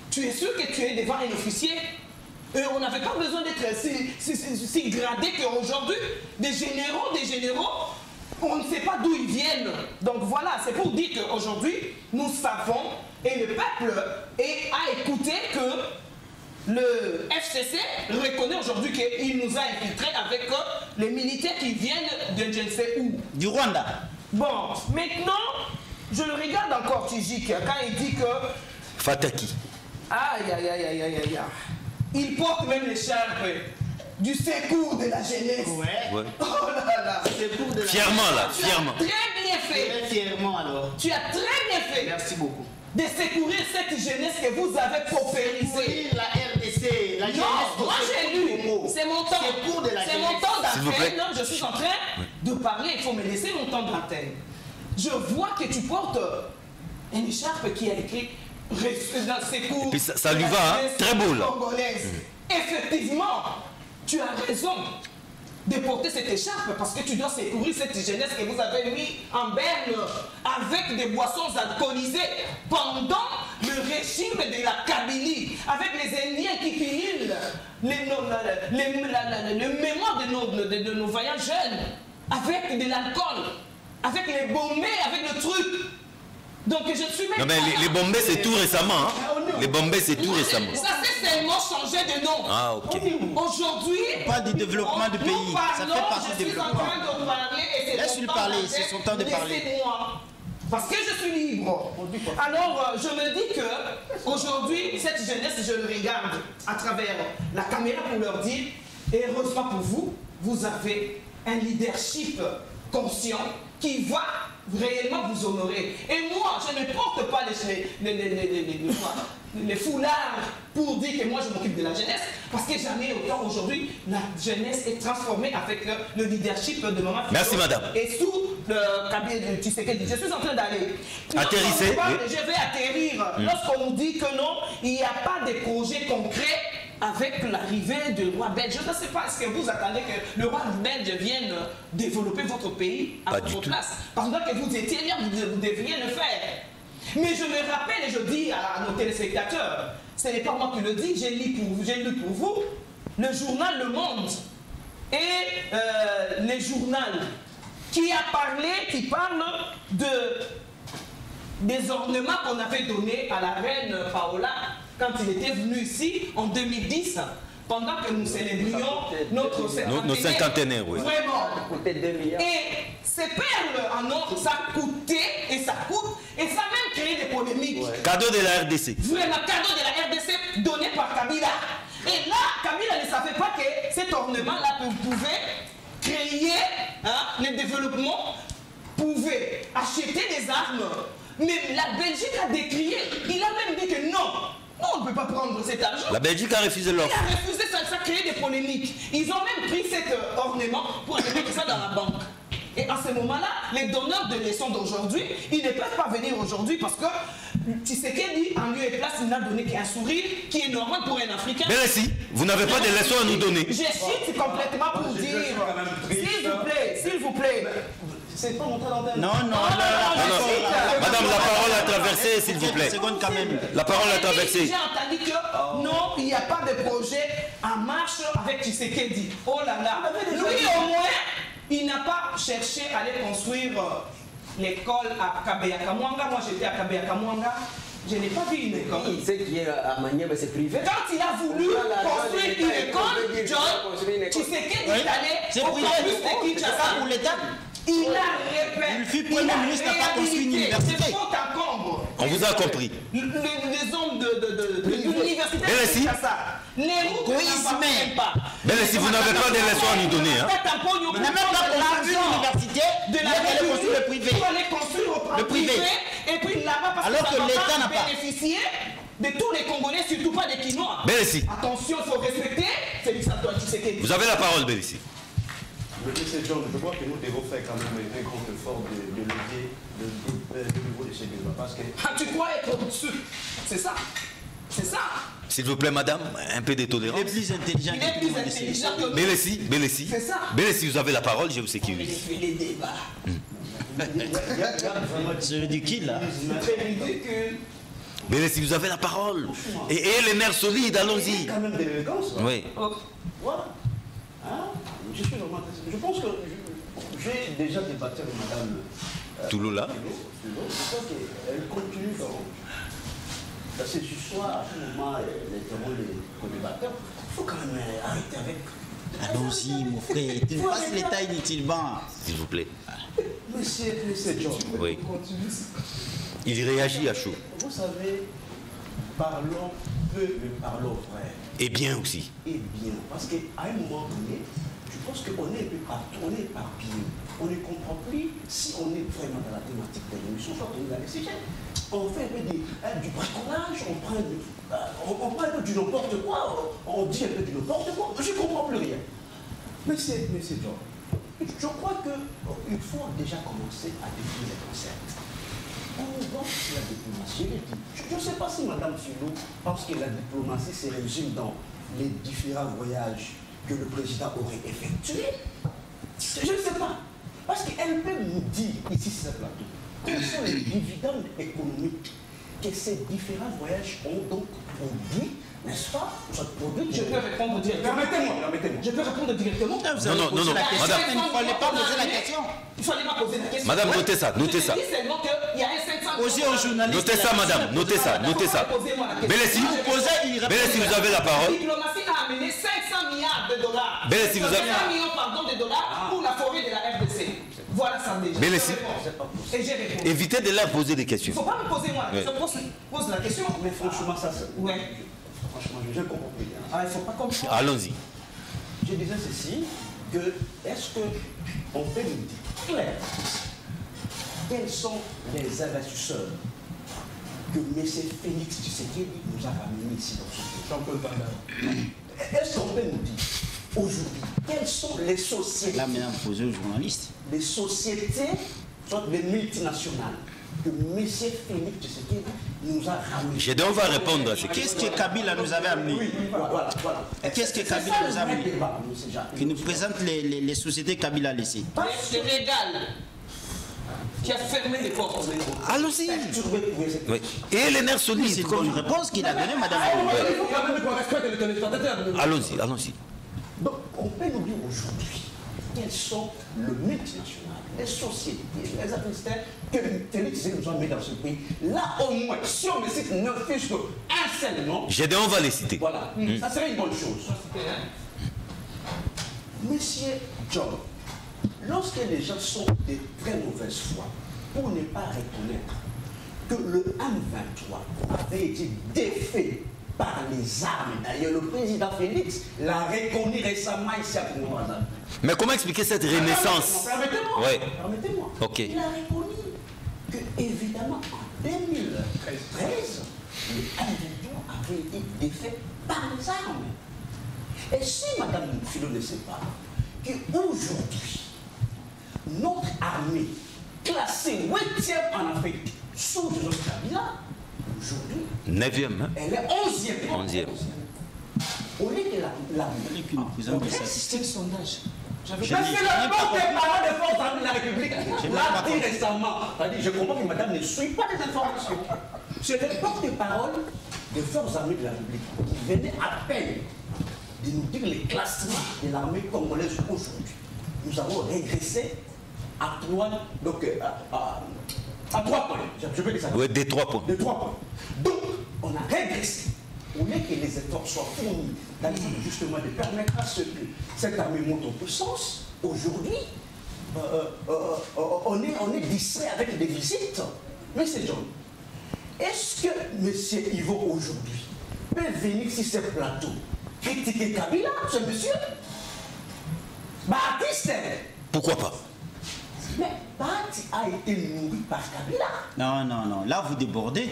tu es sûr que tu es devant un officier. Et on n'avait pas besoin d'être si gradé qu'aujourd'hui, des généraux, on ne sait pas d'où ils viennent. Donc voilà, c'est pour dire qu'aujourd'hui, nous savons, et le peuple a écouté que le FCC reconnaît aujourd'hui qu'il nous a infiltrés avec les militaires qui viennent de je ne sais où. Du Rwanda. Bon, maintenant, je le regarde encore, Tijik, quand il dit que... Fataki. Aïe. Il porte même l'écharpe du secours de la jeunesse. Ouais. Oh là là. Secours de la... Fièrement là, fièrement. Très bien fait. Très fièrement alors. Tu as très bien fait. Merci beaucoup. De secourir cette jeunesse que vous avez paupérisée. Oui, la RDC, la jeunesse. Non, moi j'ai lu. C'est mon temps. Secours de la C'est mon jeunesse. temps S'il vous plaît. d'antenne. Non, je suis en train de parler. Il faut me laisser mon temps d'antenne. Je vois que tu portes une écharpe qui a écrit dans secours. Et puis ça lui va, hein. Très beau là. Congolaise. Effectivement, tu as raison. de porter cette écharpe parce que tu dois secourir cette jeunesse que vous avez mis en berne avec des boissons alcoolisées pendant le régime de la Kabylie, avec les Indiens qui pilulent le mémoire de nos vaillants jeunes, avec de l'alcool, avec les bombés, avec le truc. Donc je suis même... Non mais les Bombay c'est tout récemment. Hein? Les Bombay c'est tout récemment. Ça s'est seulement changé de nom. Ah ok. Aujourd'hui... Pas du développement du pays. Ça fait partie du développement. Je suis en train de parler et c'est Laisse-lui parler, c'est son temps de parler. Laissez-moi. Parce que je suis libre. Alors, je me dis que aujourd'hui, cette jeunesse, je le regarde à travers la caméra pour leur dire, et heureusement pour vous, vous avez un leadership conscient qui va réellement vous honorer. Et moi, je ne porte pas les foulards pour dire que moi je m'occupe de la jeunesse, parce que jamais autant aujourd'hui, la jeunesse est transformée avec le leadership de Maman Fico. Merci madame. Et sous le cabinet de Tshisekedi, je suis en train d'aller. Atterrissez. Je vais atterrir. Lorsqu'on nous dit que non, il n'y a pas de projet concret avec l'arrivée du roi belge. Je ne sais pas, est-ce que vous attendez que le roi belge vienne développer votre pays à votre place? Pendant que vous étiez là, vous devriez le faire. Mais je me rappelle et je dis à nos téléspectateurs, ce n'est pas moi qui le dis, j'ai lu pour vous le journal Le Monde et les journaux qui parle des ornements qu'on avait donnés à la reine Paola quand il était venu ici en 2010, pendant que nous célébrions notre cinquantenaire. Oui. Vraiment. Ça coûtait 2 milliards. Et ces perles en or, ça coûtait et ça coûte, et ça a même créé des polémiques. Ouais. Cadeau de la RDC. Vraiment, cadeau de la RDC donné par Kabila. Et là, Kabila ne savait pas que cet ornement-là pouvait créer le développement, pouvait acheter des armes. Mais la Belgique a décrié. Il a même dit que non. Non, on ne peut pas prendre cet argent. La Belgique a refusé l'offre. Il a refusé, ça a créé des polémiques. Ils ont même pris cet ornement pour aller mettre ça dans la banque. Et à ce moment-là, les donneurs de leçons d'aujourd'hui, ils ne peuvent pas venir aujourd'hui parce que Tshisekedi, en lieu et place, il n'a donné qu'un sourire qui est normal pour un Africain. Mais si, vous n'avez pas de leçons à nous donner. Je cite complètement pour dire, s'il vous plaît. C'est pas mon talent. Non. Madame, la parole a traversé, s'il vous plaît. Quand même. La parole a traversé. J'ai entendu que non, il n'y a pas de projet en marche avec Tshisekedi. Oh là là. Lui, au moins, il n'a pas cherché à aller construire l'école à Kabeya-Kamwanga. Moi, j'étais à Kabeya-Kamwanga. Je n'ai pas vu une école. Il sait qu'il est à Manière, mais c'est privé. Quand il a voulu construire une école, John, Tshisekedi est allé c'est privé, c'est ça pour l'État. Il a répété. Le fut Premier ministre n'a pas construit une université. On vous a compris. Les hommes de l'université de Kinshasa. Les routes ne m'appartiennent pas. Mais si vous n'avez pas de leçons à nous donner. Il n'a même pas construit l'université. De la construire le privé. Il allait construire le privé. Et puis là-bas, parce alors que l'État n'a pas bénéficié de tous les Congolais, surtout pas des Quinois. Bélissi. Attention, il faut respecter Félix Antoine Tshisekedi. Vous avez la parole, Bélissi. Monsieur John, je crois que nous devons faire quand même un grand effort de lever le niveau de ces débats. Parce que... tu crois être au-dessus. C'est ça. C'est ça. S'il vous plaît, madame, un peu de tolérance. Il est plus intelligent que nous. Bélissi. C'est ça. Bélissi, vous avez la parole, je vous sécurise. Il fait les débats. C'est ridicule, là. C'est ridicule. Bélissi, vous avez la parole. Et les nerfs solides, allons-y. Il y a quand même de l'élégance. Oui. Voilà. Je suis vraiment très... Je pense que j'ai déjà débattu avec madame Touloula. Je crois qu'elle continue dans ce soir, à ce moment, les co-débatteurs. Il faut quand même arrêter avec... Allons-y, mon frère. Tu me passes l'État inutilement. S'il vous plaît. Monsieur John. Oui. Il réagit à chaud. Vous savez, parlons peu, mais parlons vrai. Et bien aussi. Et bien, parce qu'à un moment donné, je pense qu'on est un peu partout, on est éparpillé. On ne comprend plus si on est vraiment dans la thématique de l'émission, soit on est dans les sujets. On fait un peu du bricolage, on prend un peu du n'importe quoi, on dit un peu du n'importe quoi. Je ne comprends plus rien. Mais c'est John. Je crois qu'il faut déjà commencer à définir les concepts. On voit que c'est la diplomatie. Je ne sais pas si Mme Philo pense que la diplomatie se résume dans les différents voyages que le président aurait effectué? Je ne sais pas. Parce qu'elle peut nous dire, ici sur ce plateau, quels sont les dividendes économiques que ces différents voyages ont donc produit, n'est-ce pas? Je peux répondre directement. Permettez-moi. Je peux répondre directement. Non, madame. Il ne fallait pas poser la question. Il ne fallait pas poser la question. Madame, notez ça, notez ça. Je dis seulement qu'il y a un 500. Posez aux journalistes. Notez ça, madame, notez ça, notez ça. Belessi, vous avez la parole. La diplomatie a amené 500 milliards de dollars. Belessi, vous avez... 500 millions, pardon, de dollars pour la forêt de la RDC. Voilà ça déjà. Belessi, Et j'ai répondu. évitez de leur poser des questions. Il ne faut pas me poser moi. Ouais. Je pose la question. Mais franchement, ça c'est... Ouais. Franchement, je comprends bien. Ah, il ne faut pas comme ça. Allons-y. Je disais ceci, que est-ce qu'on peut nous dire clair quels sont les investisseurs que M. Félix Tshisekedi nous a ramenés ici dans ce pays? Jean-Claude Van Damme. Est-ce qu'on peut nous dire aujourd'hui quelles sont les sociétés, Là, maintenant, posez aux journalistes. soit les multinationales que M. Félix Tshisekedi nous a ramenées? On va répondre à ces questions. Qu'est-ce que Kabila nous avait amené? Oui, voilà. Qu'est-ce que C'est Kabila ça nous a le vrai amené? débat, M. Jacques. Qui nous présente les sociétés Kabila a laissées. Je régale. Qui a fermé les portes. Allons-y. Tu veux trouver cette Oui. Et les nerfs C'est solides. une bonne réponse qu'il a donnée, madame. Il faut quand même qu'on respecte les téléspectateurs. Allons-y, allons-y. Donc, on peut nous dire aujourd'hui quels sont le multinational, les sociétés, les administrateurs que Félix nous a mis dans ce pays. Là, au moins, si on ne cite ne fiche qu'un seul nom, On va les citer. voilà, ça serait une bonne chose. Monsieur John, lorsque les gens sont de très mauvaise foi, pour ne pas reconnaître que le M23 avait été défait par les armes, d'ailleurs le président Félix l'a reconnu récemment ici à Congo-Brazzaville. Mais comment expliquer cette renaissance? Permettez-moi. Ouais. Permettez-moi. Ok. Il a reconnu que, évidemment, en 2013, le M23 avait été défait par les armes. Et si Mme Philo ne sait pas qu'aujourd'hui, notre armée, classée 8e en Afrique, sous Joseph Kabila, aujourd'hui, 9e, hein? elle est 11e. 11e. Au lieu que Et puis nous présente des statistiques. C'est le sondage. Mais c'est le porte-parole des forces armées de la République qui l'a dit récemment. C'est-à-dire, je comprends que madame ne suit pas les informations. C'est le porte-parole des forces armées de la République qui venait à peine de nous dire les classements de l'armée congolaise aujourd'hui. Nous avons régressé à 3 points. Je peux dire ça. Oui, des 3 points. De 3 points. Donc, on a régressé. Au lieu que les efforts soient fournis dans le but justement de permettre à ce que cette armée monte en puissance, aujourd'hui, on est distrait avec des visites. Monsieur John, est-ce que M. Ivo aujourd'hui peut venir sur ce plateau critiquer Kabila, ce monsieur? Baptiste? Pourquoi pas? Mais Bati a été nourri par Kabila. Non. Là, vous débordez.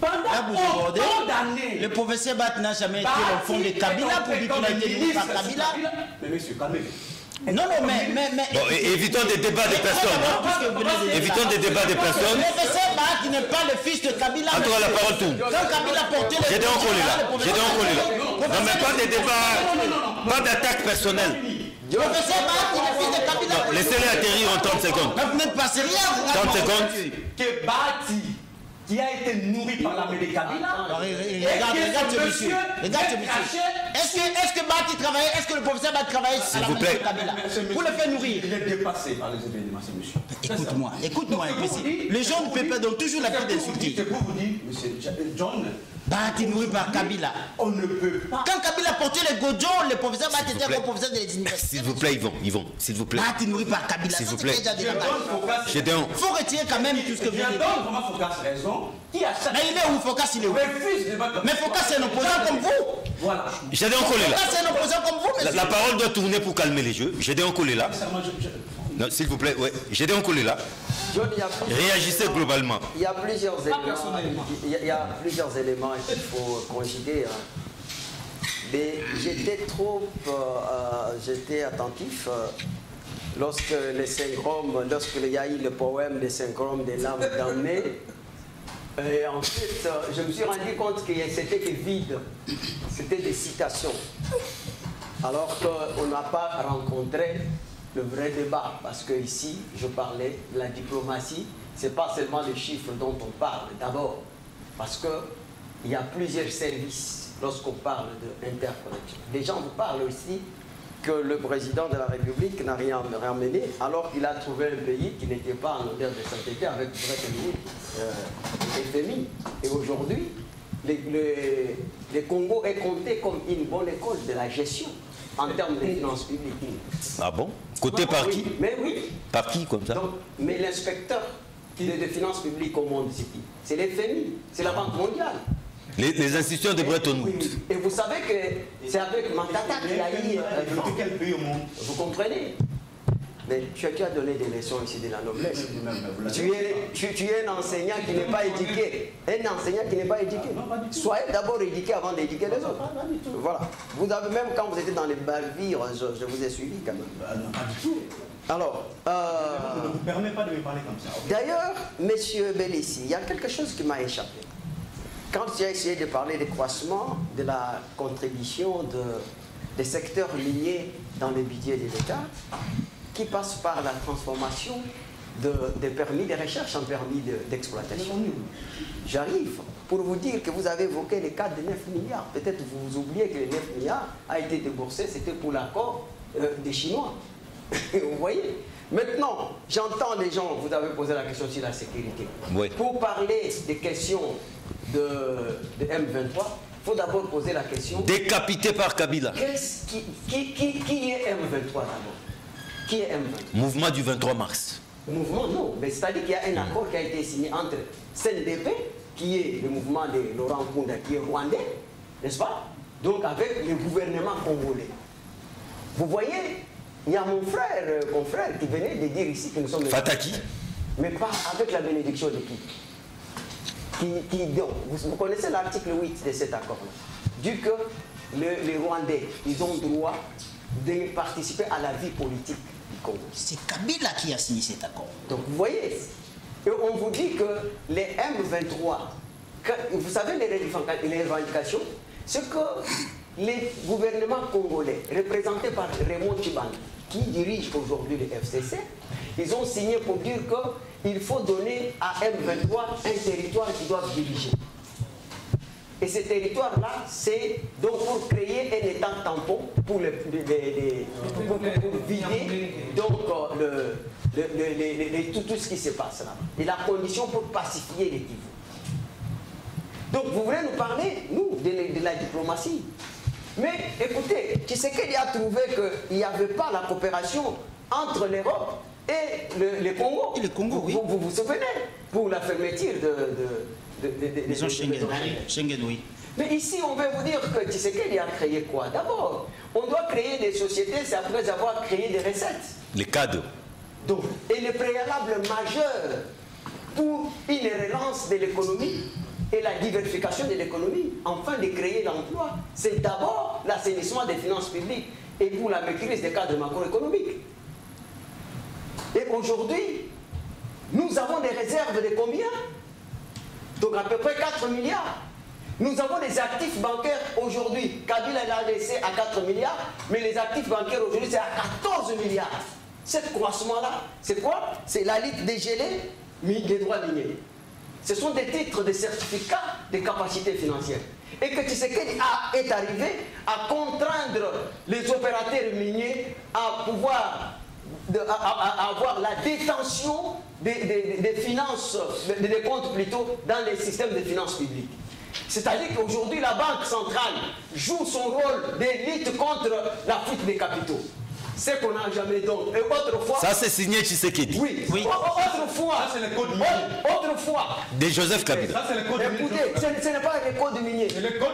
Pendant vous débordez. autant d'années. Le professeur Bat n'a jamais été au fond de Kabila pour dire qu'il a été nourri par Kabila. Mais monsieur, calmez. Non, mais... Bon, évitons des débats de personnes. Hein? Évitons des débats de personnes. Le professeur Bat n'est pas le fils de Kabila. En tout cas, la parole tourne. Quand Kabila portait les... J'ai des encollés là. Non, mais pas des débats, pas d'attaque personnelle. Le professeur Bat est le fils de Kabila. Non, laissez-les atterrir en 30 secondes. Mais vous n'êtes pas sérieux. 30 secondes. Que Bati, qui a été nourri par l'armée de Kabila, Regarde ce monsieur. Regarde ce monsieur. Est-ce que Bati travaillait? Est-ce que le professeur Bat travaillait à vous la plaît. de Kabila? Vous le faites nourrir. il est dépassé par les événements, ce monsieur. Écoute-moi un peu. Les gens ne peuvent pas donc toujours la peine d'insulter. C'est pour vous dire, monsieur John, Bati nourri par Kabila. on ne peut pas. Quand Kabila portait les godjons, le professeur Bat était plaît. un professeur des universités. S'il vous plaît, Yvon, s'il vous plaît. Bati nourri par Kabila. S'il Ça, vous c'est plaît. déjà Je de la donne base. Focas. Gédéon, Faut retirer quand même tout ce que Je vous avez dit. donne vraiment Focas raison, qui à chaque Mais il est où Focas? Il est où? refuse de débattre. Mais Focas c'est un opposant comme vous. Voilà. Gédéon Collé là. Focas c'est un opposant comme vous, monsieur. La parole doit tourner pour calmer les jeux. Gédéon Collé là. Sincèrement, Non, s'il vous plaît, ouais. Gédéon Collé là. John, Réagissez globalement. il y a plusieurs éléments. personnellement. Il y a plusieurs éléments qu'il faut considérer. Hein. Mais j'étais attentif lorsque il y a eu le poème des 5 hommes des lames damnées. Et ensuite, je me suis rendu compte que c'était que vide. C'était des citations. alors qu'on n'a pas rencontré le vrai débat. Parce que ici, je parlais de la diplomatie, ce n'est pas seulement les chiffres dont on parle d'abord. Parce qu'il y a plusieurs services lorsqu'on parle d'interconnexion. Les gens vous parlent aussi que le président de la République n'a rien ramené alors qu'il a trouvé un pays qui n'était pas en odeur de sainteté avec Bretton Woods et FMI. Et aujourd'hui, le Congo est compté comme une bonne école de la gestion en termes de finances publiques. Ah bon? Côté par qui? Mais oui. Par qui comme ça? Donc, mais l'inspecteur de finances publiques au monde, c'est qui? C'est l'FMI, c'est la Banque mondiale. Les institutions de Bretton Woods. Oui. Et vous savez que c'est avec Matata qu'il a eu... quel pays au monde? Vous comprenez? Mais tu as donné des leçons ici de la noblesse. Tu es un enseignant qui n'est pas éduqué. Un enseignant qui n'est pas éduqué. Soyez d'abord éduqué avant d'éduquer les autres. Voilà. Vous avez même quand vous étiez dans les balvires, je vous ai suivi quand même. Non, pas du tout. Alors, Je ne vous permets pas de me parler comme ça. d'ailleurs, monsieur Bellissi, il y a quelque chose qui m'a échappé. Quand tu as essayé de parler des croissements, de la contribution des secteurs liés dans le budget de l'État, qui passe par la transformation des permis de recherche en permis d'exploitation. J'arrive pour vous dire que vous avez évoqué le cas de 9 milliards. Peut-être vous oubliez que les 9 milliards a été déboursé, c'était pour l'accord des Chinois. Vous voyez? Maintenant, j'entends les gens, vous avez posé la question sur la sécurité. Oui. Pour parler des questions de M23, il faut d'abord poser la question... Décapité par Kabila. Qui est M23 d'abord? Qui est M23? Mouvement du 23 mars. Mouvement, non. Mais c'est-à-dire qu'il y a un accord qui a été signé entre CNDP, qui est le mouvement de Laurent Nkunda, qui est rwandais, n'est-ce pas? Donc avec le gouvernement congolais. Vous voyez, il y a mon frère qui venait de dire ici que nous sommes... Fataki. Mais pas avec la bénédiction de qui donc, vous connaissez l'article 8 de cet accord-là. Dit que les Rwandais, ils ont droit de participer à la vie politique du Congo. C'est Kabila qui a signé cet accord. Donc vous voyez, et on vous dit que les M23, vous savez les revendications, c'est que les gouvernements congolais, représentés par Raymond Tchibanda, qui dirige aujourd'hui le FCC, ils ont signé pour dire qu'il faut donner à M23 un territoire qu'ils doivent diriger. Et ce territoire-là, c'est donc pour créer un état tampon pour vider donc, tout ce qui se passe là. Et la condition pour pacifier les Kivu. Donc vous voulez nous parler, nous, de la diplomatie. Mais écoutez, Tshisekedi a trouvé qu'il n'y avait pas la coopération entre l'Europe et le Congo. Et le Congo, oui. Vous vous souvenez, pour la fermeture des zones Schengen. Schengen, oui. Mais ici, on veut vous dire que Tshisekedi a créé quoi? D'abord, on doit créer des sociétés, c'est après avoir créé des recettes. Les cadres. Donc, et le préalable majeur pour une relance de l'économie et la diversification de l'économie, enfin de créer l'emploi, c'est d'abord l'assainissement des finances publiques et pour la maîtrise des cadres macroéconomiques. Et aujourd'hui, nous avons des réserves de combien? Donc à peu près 4 milliards. Nous avons des actifs bancaires aujourd'hui. Kabila l'a laissé à 4 milliards, mais les actifs bancaires aujourd'hui, c'est à 14 milliards. Ce croissement-là, c'est quoi? C'est la litre dégelée, des droits miniers. Ce sont des titres de certificats de capacité financière. Et que Tshisekedi est arrivé à contraindre les opérateurs miniers à pouvoir à avoir la détention des finances, des comptes plutôt, dans les systèmes de finances publiques. C'est-à-dire qu'aujourd'hui, la Banque centrale joue son rôle de lutte contre la fuite des capitaux. C'est qu'on n'a jamais donc. Et autrefois... Ça, c'est signé Tshisekedi. Oui. Oui. Autrefois... Ça, c'est le code minier. Autrefois... De Joseph Kabila. Ça, c'est le code minier. Écoutez, ce n'est pas le code minier.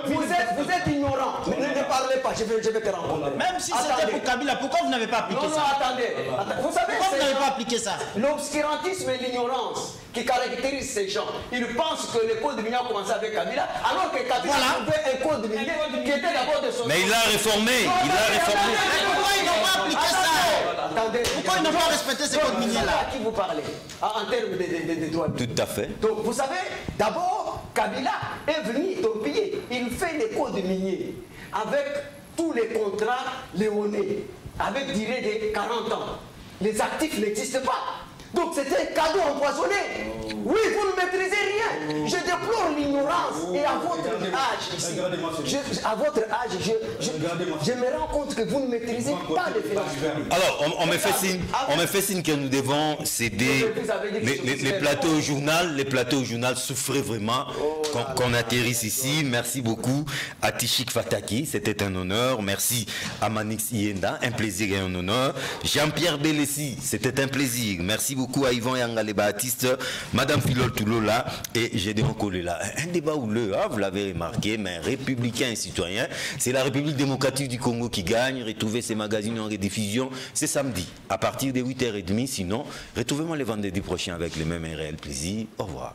Vous êtes ignorant. Ne parlez pas, je vais te rencontrer. Même si c'était pour Kabila, pourquoi vous n'avez pas appliqué non, ça? Attendez. Vous savez, Pourquoi vous n'avez pas appliqué ça? L'obscurantisme et l'ignorance qui caractérisent ces gens. Ils pensent que le code minier a commencé avec Kabila, alors que Kabila a trouvé un code minier qui était d'abord de son... Mais il l'a réformé. Il l'a réformé. Pourquoi ils n'ont pas appliqué ça? Attendez. Pourquoi ils n'ont pas respecté ce code minier-là? À qui vous parlez en termes de droits. Tout à fait. Donc vous savez, d'abord, Kabila est venu torpiller. Il fait les codes miniers avec tous les contrats léonais avec durée de 40 ans. Les actifs n'existent pas. Donc c'était un cadeau empoisonné. Oui, vous ne maîtrisez rien. Je déplore l'ignorance. Et à votre âge ici, je me rends compte que vous ne maîtrisez pas les finances publiques. Alors, on me fait signe que nous devons céder les plateaux au journal. Les plateaux au journal souffraient vraiment qu'on atterrisse ici. Merci beaucoup à Tishik Fataki, c'était un honneur. Merci à Manix Ienda, un plaisir et un honneur. Jean-Pierre Bélessi, c'était un plaisir. Merci beaucoup à Yvan Yangale Baptiste, Madame Philol Toulola et Gédéon Kolela. Un débat houleux, hein, vous l'avez remarqué, mais républicain et citoyen, c'est la République démocratique du Congo qui gagne. Retrouvez ces magazines en rediffusion, c'est samedi, à partir de 8h30. Sinon, retrouvez-moi les vendredis prochains avec le même et réel plaisir. Au revoir.